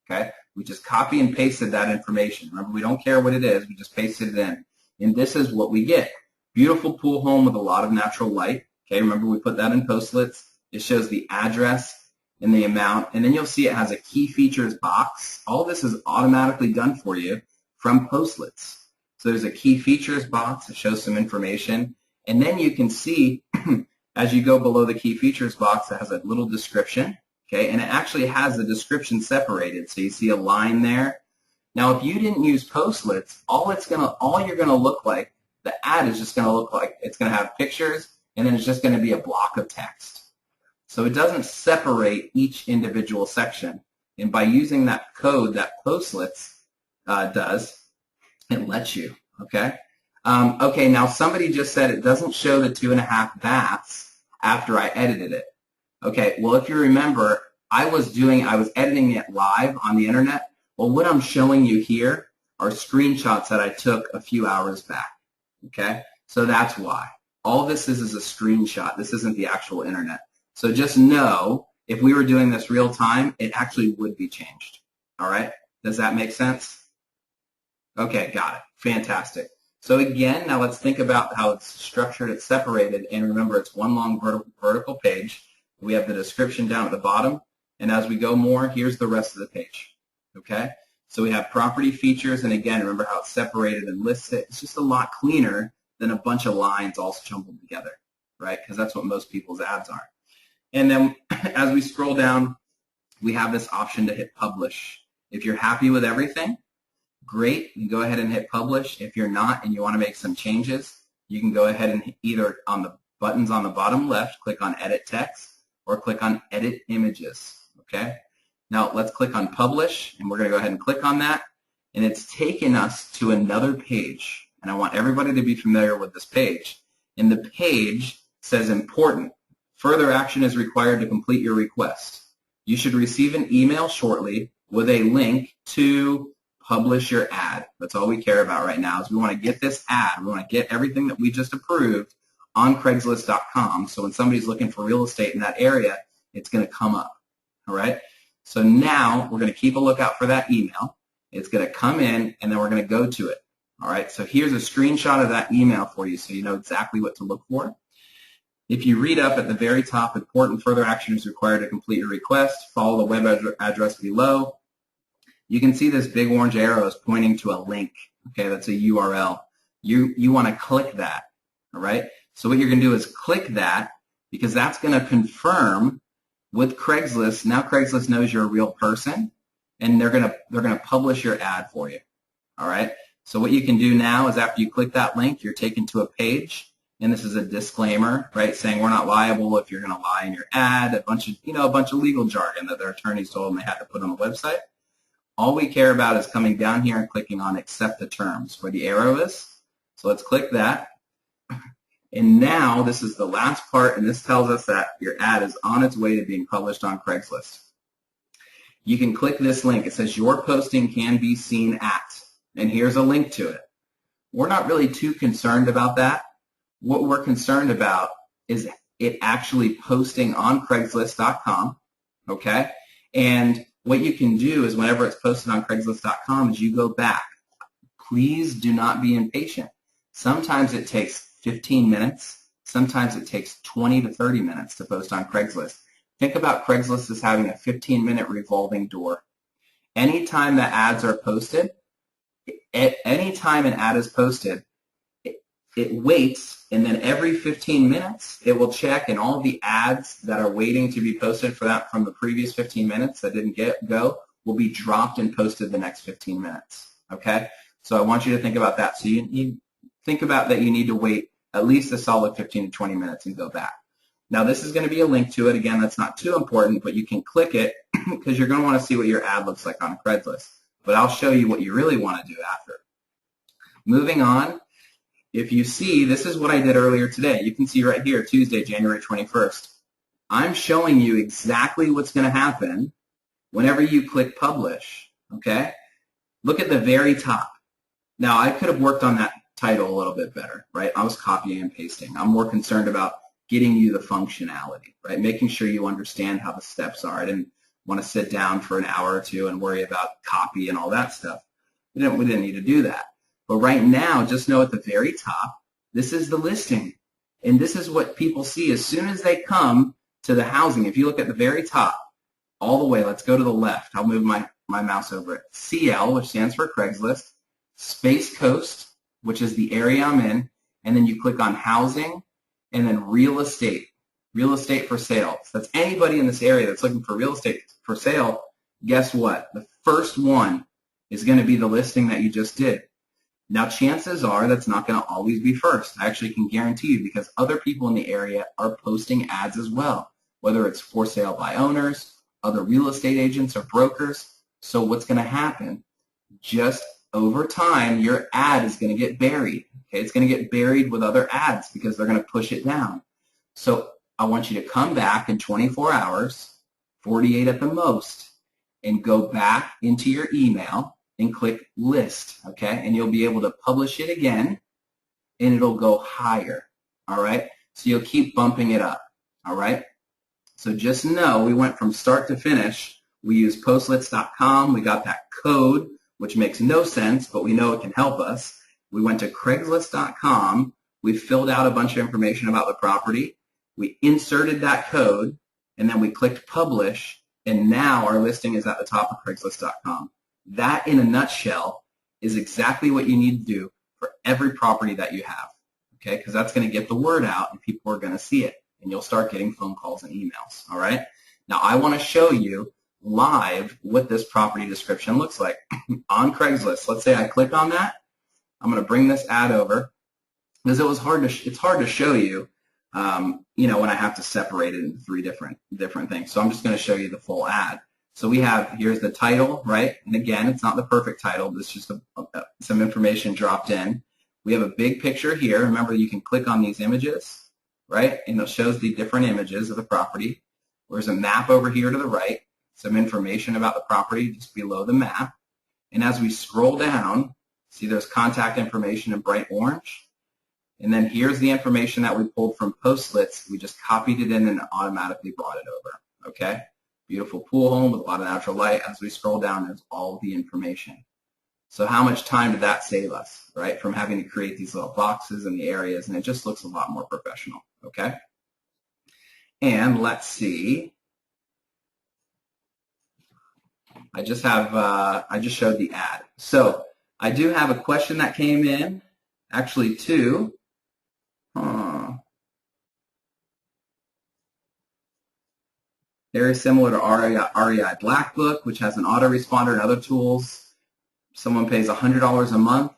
B: okay? We just copy and pasted that information. Remember, we don't care what it is. We just pasted it in. And this is what we get. Beautiful pool home with a lot of natural light. Okay, remember we put that in Postlets. It shows the address and the amount, and then you'll see it has a key features box. All this is automatically done for you from Postlets. So there's a key features box that shows some information, and then you can see as you go below the key features box, it has a little description, okay, and it actually has the description separated. So you see a line there. Now, if you didn't use Postlets, all you're going to look like, the ad is just going to look like it's going to have pictures, and then it's just going to be a block of text. So it doesn't separate each individual section. And by using that code that Postlets does, it lets you, okay? Okay, now somebody just said it doesn't show the 2.5 baths after I edited it. Okay, well, if you remember, I was editing it live on the internet. Well, what I'm showing you here are screenshots that I took a few hours back, okay? So that's why. All this is a screenshot. This isn't the actual internet. So just know, if we were doing this real time, it actually would be changed. All right? Does that make sense? Okay, got it. Fantastic. So again, now let's think about how it's structured, it's separated, and remember it's one long vertical page. We have the description down at the bottom, and as we go more, here's the rest of the page. Okay? So we have property features, and again, remember how it's separated and lists it. It's just a lot cleaner than a bunch of lines all jumbled together, right? Because that's what most people's ads are. And then as we scroll down, we have this option to hit publish. If you're happy with everything, great, you go ahead and hit publish. If you're not and you want to make some changes, you can go ahead and either on the buttons on the bottom left, click on edit text or click on edit images, okay? Now let's click on publish, and we're going to go ahead and click on that, and it's taken us to another page. And I want everybody to be familiar with this page. And the page says important. Further action is required to complete your request. You should receive an email shortly with a link to publish your ad. That's all we care about right now is we want to get this ad. We want to get everything that we just approved on Craigslist.com. So when somebody's looking for real estate in that area, it's going to come up. All right? So now we're going to keep a lookout for that email. It's going to come in, and then we're going to go to it. All right? So here's a screenshot of that email for you so you know exactly what to look for. If you read up at the very top, important further action is required to complete your request, follow the web address below. You can see this big orange arrow is pointing to a link. Okay, that's a URL. You want to click that, all right? So what you're going to do is click that, because that's going to confirm with Craigslist. Now Craigslist knows you're a real person, and they're going to publish your ad for you, all right? So what you can do now is, after you click that link, you're taken to a page, and this is a disclaimer, right, saying we're not liable if you're going to lie in your ad, a bunch of legal jargon that their attorneys told them they had to put on the website. All we care about is coming down here and clicking on accept the terms, where the arrow is. So let's click that. And now this is the last part, and this tells us that your ad is on its way to being published on Craigslist. You can click this link. It says your posting can be seen at, and here's a link to it. We're not really too concerned about that. What we're concerned about is it actually posting on Craigslist.com, okay? And what you can do is, whenever it's posted on Craigslist.com, is you go back. Please do not be impatient. Sometimes it takes 15 minutes. Sometimes it takes 20 to 30 minutes to post on Craigslist. Think about Craigslist as having a 15-minute revolving door. Anytime that ads are posted, any time an ad is posted, it waits, and then every 15 minutes it will check, and all the ads that are waiting to be posted for that from the previous 15 minutes that didn't go will be dropped and posted the next 15 minutes. Okay? So I want you to think about that. So you think about that you need to wait at least a solid 15 to 20 minutes and go back. Now this is going to be a link to it. Again, that's not too important, but you can click it because you're going to want to see what your ad looks like on Craigslist. But I'll show you what you really want to do after. Moving on, if you see, this is what I did earlier today. You can see right here, Tuesday, January 21st. I'm showing you exactly what's going to happen whenever you click publish, okay? Look at the very top. Now, I could have worked on that title a little bit better, right? I was copying and pasting. I'm more concerned about getting you the functionality, right? Making sure you understand how the steps are. I didn't want to sit down for an hour or two and worry about copy and all that stuff. We didn't need to do that. But right now, just know at the very top, this is the listing. And this is what people see as soon as they come to the housing. If you look at the very top, all the way, let's go to the left. I'll move my mouse over it. CL, which stands for Craigslist, Space Coast, which is the area I'm in, and then you click on housing, and then real estate for sale. So that's anybody in this area that's looking for real estate for sale. Guess what? The first one is going to be the listing that you just did. Now, chances are that's not going to always be first. I actually can guarantee you, because other people in the area are posting ads as well, whether it's for sale by owners, other real estate agents, or brokers. So what's going to happen? Just over time, your ad is going to get buried. Okay? It's going to get buried with other ads because they're going to push it down. So I want you to come back in 24 hours, 48 at the most, and go back into your email and click list, okay? And you'll be able to publish it again, and it'll go higher, all right? So you'll keep bumping it up, all right? So just know we went from start to finish. We used Postlets.com. We got that code, which makes no sense, but we know it can help us. We went to Craigslist.com. We filled out a bunch of information about the property. We inserted that code, and then we clicked publish, and now our listing is at the top of Craigslist.com. That, in a nutshell, is exactly what you need to do for every property that you have, okay? Because that's going to get the word out, and people are going to see it, and you'll start getting phone calls and emails, all right? Now, I want to show you live what this property description looks like on Craigslist. Let's say I click on that. I'm going to bring this ad over because it's hard to show you, when I have to separate it into three different things. So I'm just going to show you the full ad. So here's the title, right? And again, it's not the perfect title. It's just some information dropped in. We have a big picture here. Remember, you can click on these images, right? And it shows the different images of the property. There's a map over here to the right, some information about the property just below the map. And as we scroll down, see there's contact information in bright orange. And then here's the information that we pulled from Postlets. We just copied it in and automatically brought it over, okay? Beautiful pool home with a lot of natural light. As we scroll down, there's all the information. So how much time did that save us, right, from having to create these little boxes in the areas, and it just looks a lot more professional, okay? And let's see. I just showed the ad. So I do have a question that came in, actually two. Very similar to REI Black Book, which has an autoresponder and other tools. Someone pays $100 a month.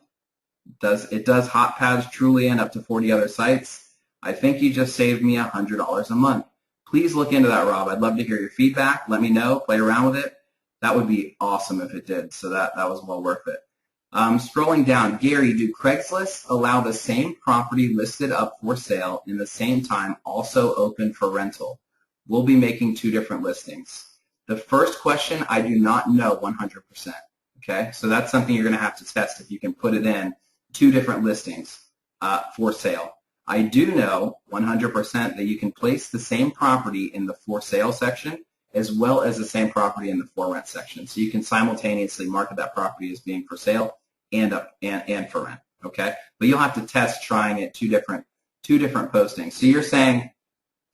B: It does hot pads, Truly, and up to 40 other sites. I think you just saved me $100 a month. Please look into that, Rob. I'd love to hear your feedback. Let me know. Play around with it. That would be awesome if it did. So that was well worth it. Scrolling down, Gary, do Craigslist allow the same property listed up for sale in the same time also open for rental? We'll be making two different listings. The first question, I do not know 100%. Okay, so that's something you're going to have to test if you can put it in two different listings for sale. I do know 100% that you can place the same property in the for sale section as well as the same property in the for rent section. So you can simultaneously market that property as being for sale and for rent. Okay, but you'll have to test trying it two different postings. So you're saying,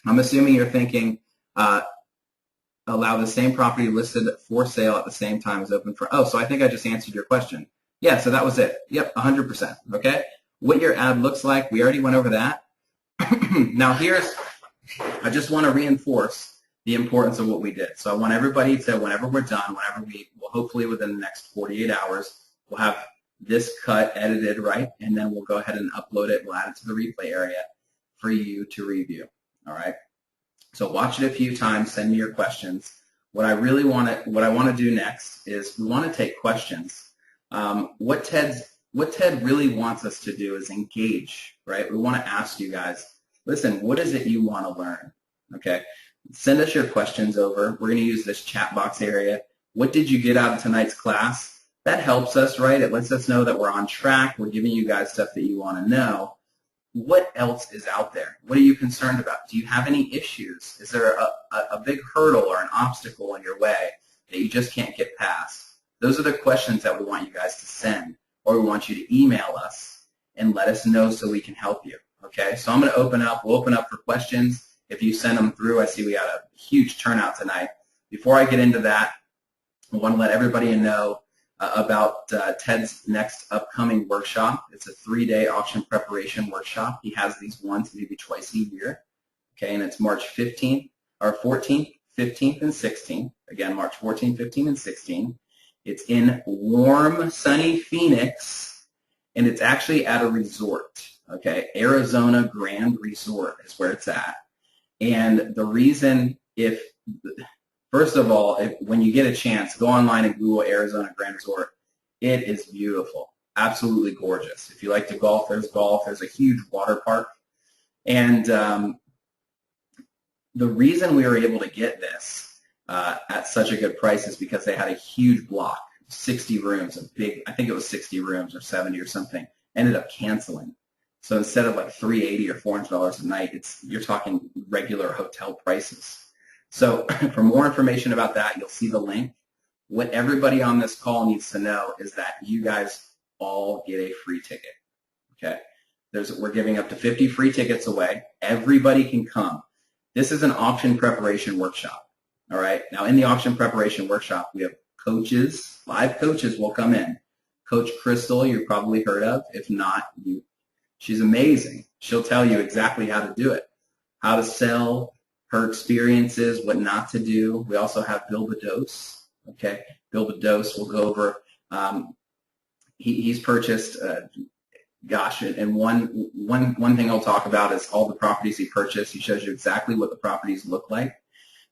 B: I'm assuming you're thinking, allow the same property listed for sale at the same time as open for, so I think I just answered your question. Yeah, so that was it. Yep, 100%. Okay, what your ad looks like, we already went over that. Now I just want to reinforce the importance of what we did. So I want everybody to, whenever we're done, well, hopefully within the next 48 hours, we'll have this cut edited, right? And then we'll go ahead and upload it. We'll add it to the replay area for you to review. All right. So watch it a few times. Send me your questions. What I want to do next is we want to take questions. What Ted really wants us to do is engage, right? We want to ask you guys, listen, what is it you want to learn? Okay. Send us your questions over. We're going to use this chat box area. What did you get out of tonight's class? That helps us, right? It lets us know that we're on track. We're giving you guys stuff that you want to know. What else is out there? What are you concerned about? Do you have any issues? Is there a big hurdle or an obstacle in your way that you just can't get past? Those are the questions that we want you guys to send, or we want you to email us and let us know so we can help you. Okay, so I'm going to we'll open up for questions. If you send them through, I see we got a huge turnout tonight. Before I get into that, I want to let everybody know about Ted's next upcoming workshop. It's a 3-day auction preparation workshop. He has these once, maybe twice a year. Okay, and it's March 15th, or 14th, 15th, and 16th. Again, March 14th, 15th, and 16th. It's in warm, sunny Phoenix, and it's actually at a resort. Okay, Arizona Grand Resort is where it's at. And the reason, first of all, when you get a chance, go online and Google Arizona Grand Resort. It is beautiful, absolutely gorgeous. If you like to golf. There's a huge water park. And the reason we were able to get this at such a good price is because they had a huge block, 60 rooms, I think it was 60 rooms or 70 or something, ended up canceling. So instead of like $380 or $400 a night, you're talking regular hotel prices. So for more information about that, you'll see the link. What everybody on this call needs to know is that you guys all get a free ticket. Okay? We're giving up to 50 free tickets away. Everybody can come. This is an auction preparation workshop. All right? Now, in the auction preparation workshop, we have coaches. Live coaches will come in. Coach Crystal, you've probably heard of. If not, she's amazing. She'll tell you exactly how to do it, how to sell, her experiences, what not to do. We also have Bill Bedos. Okay, Bill Bedos will go over. He's purchased. And one thing I'll talk about is all the properties he purchased. He shows you exactly what the properties look like,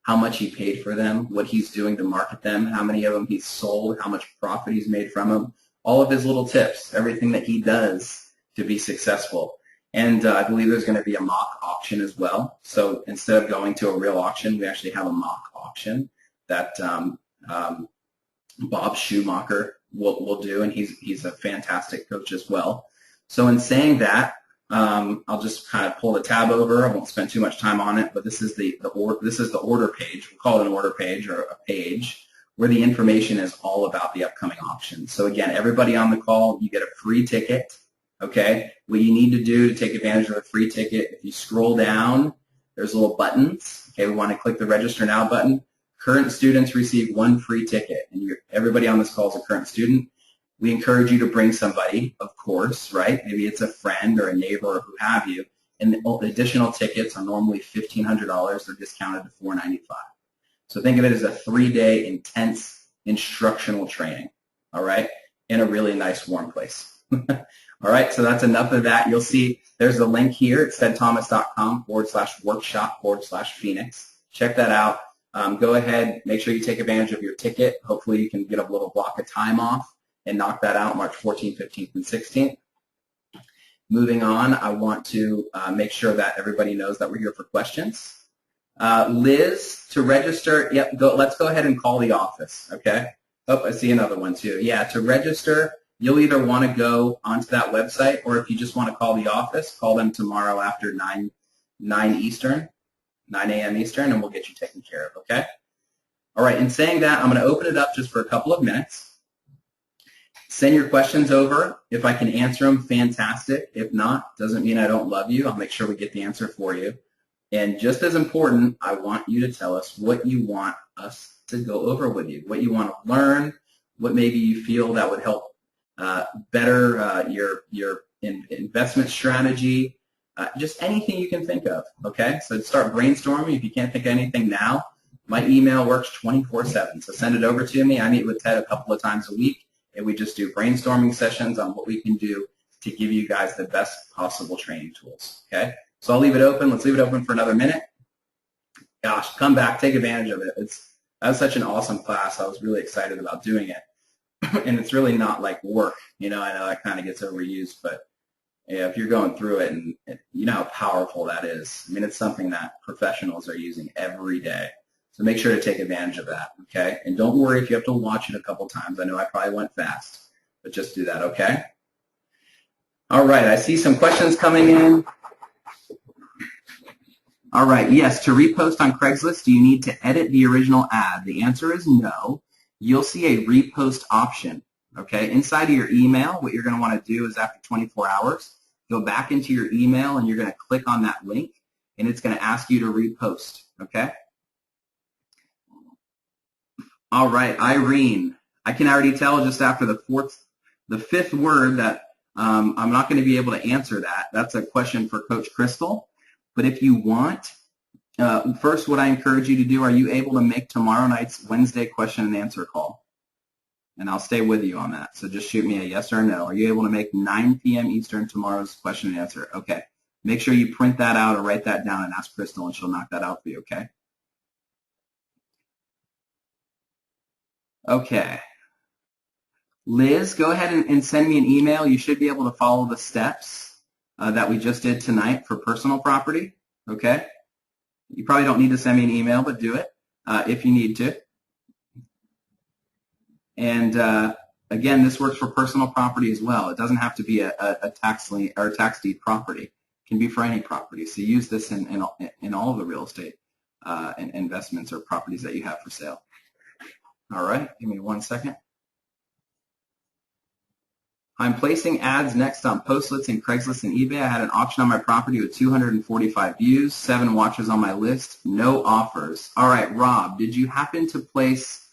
B: how much he paid for them, what he's doing to market them, how many of them he's sold, how much profit he's made from them, all of his little tips, everything that he does to be successful. And I believe there's going to be a mock auction as well. So instead of going to a real auction, we actually have a mock auction that Bob Schumacher will do, and he's a fantastic coach as well. So in saying that, I'll just kind of pull the tab over. I won't spend too much time on it, but this is the order page. We call it an order page or a page where the information is all about the upcoming auction. So again, everybody on the call, you get a free ticket. Okay, what you need to do to take advantage of a free ticket, if you scroll down there's little buttons. Okay, we want to click the Register Now button. Current students receive 1 free ticket, and everybody on this call is a current student. We encourage you to bring somebody, of course, right? Maybe it's a friend or a neighbor or who have you, and the additional tickets are normally $1,500. They're discounted to $495. So think of it as a 3-day intense instructional training, all right, in a really nice warm place. All right, so that's enough of that. You'll see there's a link here at steadthomas.com/workshop/Phoenix. Check that out. Go ahead, make sure you take advantage of your ticket. Hopefully you can get a little block of time off and knock that out March 14th, 15th, and 16th. Moving on, I want to make sure that everybody knows that we're here for questions. Liz, to register, yep, let's go ahead and call the office, okay? Oh, I see another one too. Yeah, to register, you'll either want to go onto that website, or if you just want to call the office, call them tomorrow after 9 a.m. Eastern, and we'll get you taken care of, okay? All right, in saying that, I'm going to open it up just for a couple of minutes. Send your questions over. If I can answer them, fantastic. If not, doesn't mean I don't love you. I'll make sure we get the answer for you. And just as important, I want you to tell us what you want us to go over with you, what you want to learn, what maybe you feel that would help better your investment strategy, just anything you can think of, okay? So start brainstorming. If you can't think of anything now, my email works 24/7, so send it over to me. I meet with Ted a couple of times a week, and we just do brainstorming sessions on what we can do to give you guys the best possible training tools, okay? So I'll leave it open. Let's leave it open for another minute. Gosh, come back, take advantage of it. That was such an awesome class. I was really excited about doing it. And it's really not like work. You know, I know that kind of gets overused, but yeah, if you're going through it, and you know how powerful that is. I mean, it's something that professionals are using every day. So make sure to take advantage of that, okay? And don't worry if you have to watch it a couple times. I know I probably went fast, but just do that, okay? All right, I see some questions coming in. All right, yes, to repost on Craigslist, do you need to edit the original ad? The answer is no. You'll see a repost option, okay? Inside of your email, what you're going to want to do is after 24 hours, go back into your email and you're going to click on that link, and it's going to ask you to repost, okay? All right, Irene, I can already tell just after the fifth word that I'm not going to be able to answer that. That's a question for Coach Crystal. But if you want, first what I encourage you to do, are you able to make tomorrow night's Wednesday question and answer call? And I'll stay with you on that. So just shoot me a yes or a no. Are you able to make 9 p.m. Eastern tomorrow's question and answer? Okay. Make sure you print that out or write that down and ask Crystal, and she'll knock that out for you, okay? Okay. Liz, go ahead and send me an email. You should be able to follow the steps that we just did tonight for personal property, okay? You probably don't need to send me an email, but do it if you need to. And again, this works for personal property as well. It doesn't have to be a tax lien or a tax deed property. It can be for any property. So use this in all of the real estate investments or properties that you have for sale. All right, give me 1 second. I'm placing ads next on Postlets and Craigslist and eBay. I had an auction on my property with 245 views, 7 watchers on my list, no offers. All right, Rob, did you happen to place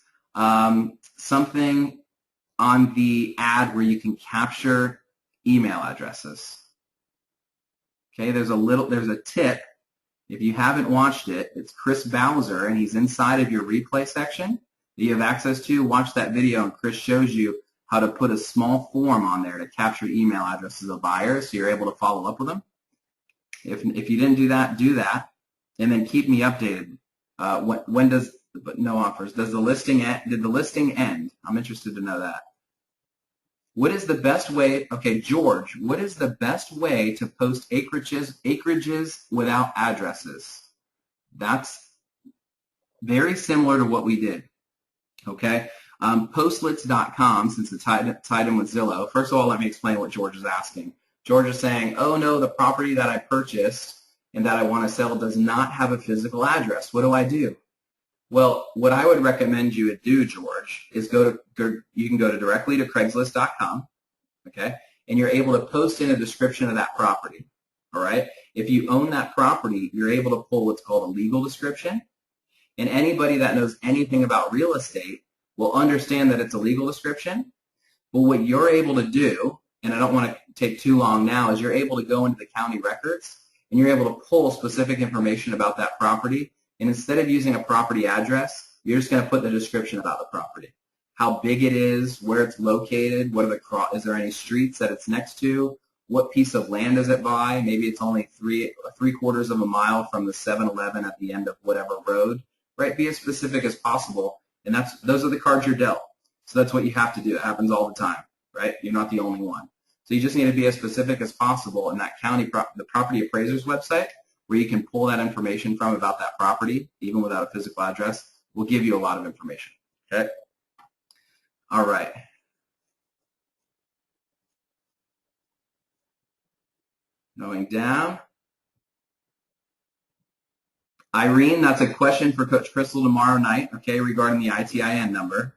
B: something on the ad where you can capture email addresses? Okay, there's a tip. If you haven't watched it, it's Chris Bowser, and he's inside of your replay section that you have access to. Watch that video, and Chris shows you how to put a small form on there to capture email addresses of buyers so you're able to follow up with them. If you didn't do that, do that, and then keep me updated. When does, but no offers, does the listing end? Did the listing end? I'm interested to know that. What is the best way, okay, George, what is the best way to post acreages without addresses? That's very similar to what we did, okay? Postlets.com, since it's tied in with Zillow. First of all, let me explain what George is asking. George is saying, oh no, the property that I purchased and that I want to sell does not have a physical address. What do I do? Well, what I would recommend you do, George, is you can go directly to Craigslist.com, okay, and you're able to post in a description of that property, all right? If you own that property, you're able to pull what's called a legal description. And anybody that knows anything about real estate will understand that it's a legal description. But what you're able to do, and I don't want to take too long now, is you're able to go into the county records and you're able to pull specific information about that property. And instead of using a property address, you're just going to put the description about the property. How big it is, where it's located, is there any streets that it's next to, what piece of land does it buy? Maybe it's only three-quarters of a mile from the 7-Eleven at the end of whatever road, right? Be as specific as possible, and those are the cards you're dealt. So that's what you have to do. It happens all the time, right? You're not the only one. So you just need to be as specific as possible, and that the property appraiser's website, where you can pull that information from about that property, even without a physical address, will give you a lot of information, okay? All right. Going down. Irene, that's a question for Coach Crystal tomorrow night, okay, regarding the ITIN number.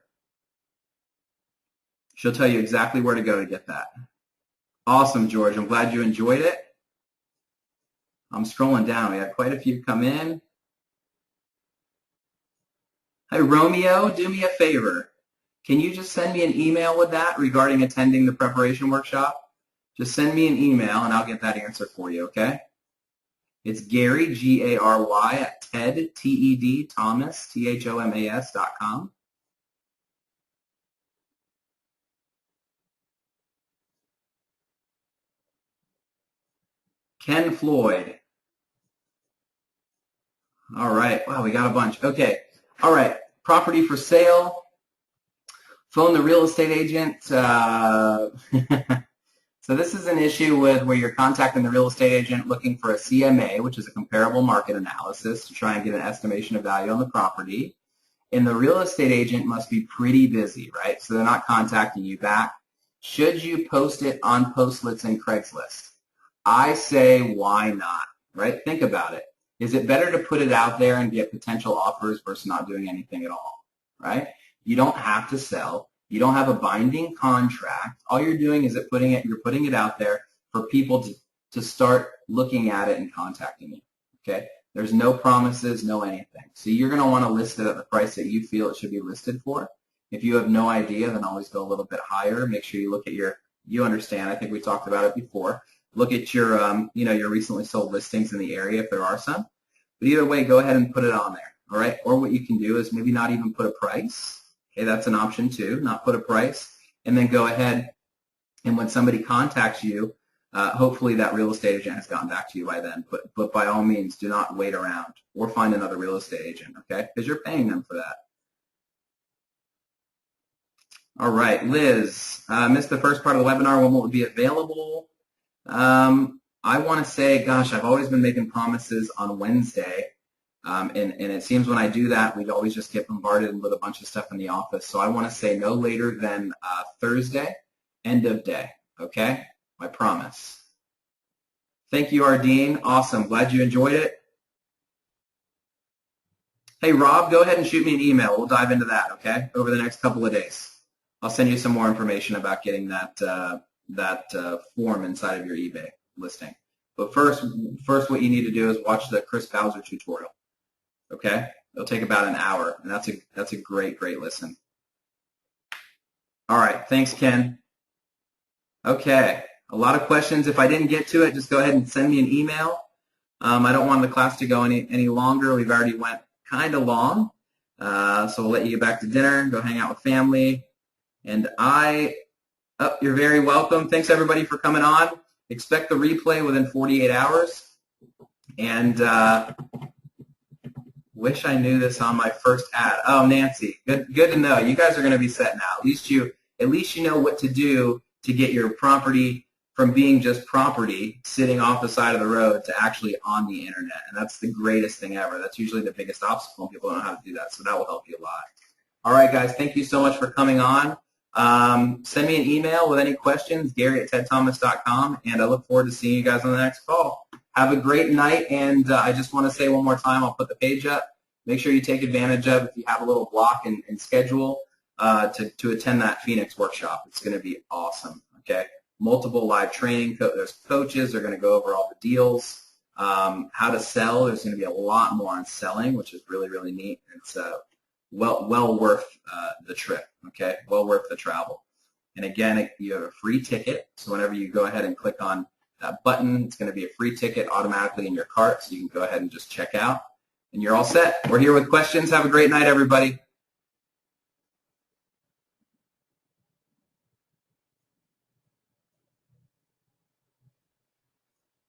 B: She'll tell you exactly where to go to get that. Awesome, George. I'm glad you enjoyed it. I'm scrolling down. We had quite a few come in. Hi, Romeo, do me a favor. Can you just send me an email with that regarding attending the preparation workshop? Just send me an email, and I'll get that answer for you, okay? It's Gary, G-A-R-Y, at TED, T-E-D, Thomas, Thomas.com. Ken Floyd. All right. Wow, we got a bunch. Okay. All right. Property for sale. Phone the real estate agent. So this is an issue where you're contacting the real estate agent looking for a CMA, which is a comparable market analysis, to try and get an estimation of value on the property. And the real estate agent must be pretty busy, right? So they're not contacting you back. Should you post it on Postlets and Craigslist? I say, why not, right? Think about it. Is it better to put it out there and get potential offers versus not doing anything at all, right? You don't have to sell. You don't have a binding contract. All you're doing is you're putting it out there for people to start looking at it and contacting you, okay? There's no promises, no anything. So you're going to want to list it at the price that you feel it should be listed for. If you have no idea, then always go a little bit higher. Make sure you look at you understand, I think we talked about it before. Look at your, your recently sold listings in the area if there are some. But either way, go ahead and put it on there, all right? Or what you can do is maybe not even put a price. Okay, that's an option too, not put a price. And then go ahead, and when somebody contacts you, hopefully that real estate agent has gotten back to you by then. But by all means, do not wait around or find another real estate agent, okay? Because you're paying them for that. All right, Liz, missed the first part of the webinar. When will it be available? I want to say, gosh, I've always been making promises on Wednesday, and it seems when I do that, we always just get bombarded with a bunch of stuff in the office. So I want to say no later than Thursday, end of day, okay? I promise. Thank you, Ardeen. Awesome. Glad you enjoyed it. Hey, Rob, go ahead and shoot me an email. We'll dive into that, okay, over the next couple of days. I'll send you some more information about getting that form inside of your eBay listing. But first, what you need to do is watch the Chris Bowser tutorial. Okay, it'll take about an hour, and that's a great listen. All right, thanks, Ken. Okay, a lot of questions. If I didn't get to it, just go ahead and send me an email. I don't want the class to go any longer. We've already went kind of long, so we'll let you get back to dinner, go hang out with family, and you're very welcome. Thanks, everybody, for coming on. Expect the replay within 48 hours. And wish I knew this on my first ad. Oh, Nancy, good to know. You guys are going to be set now. At least you know what to do to get your property from being just property sitting off the side of the road to actually on the internet. And that's the greatest thing ever. That's usually the biggest obstacle. People don't know how to do that. So that will help you a lot. All right, guys, thank you so much for coming on. Send me an email with any questions, Gary@tedthomas.com, and I look forward to seeing you guys on the next call. Have a great night, and I just want to say one more time, I'll put the page up. Make sure you take advantage of, if you have a little block and schedule, to attend that Phoenix workshop. It's going to be awesome, okay? Multiple live training. There's coaches. They're going to go over all the deals. how to sell. There's going to be a lot more on selling, which is really, really neat. It's well worth the trip, okay? Well worth the travel. And again, you have a free ticket, so whenever you go ahead and click on that button, it's going to be a free ticket automatically in your cart, so you can go ahead and just check out, and you're all set. We're here with questions. Have a great night, everybody.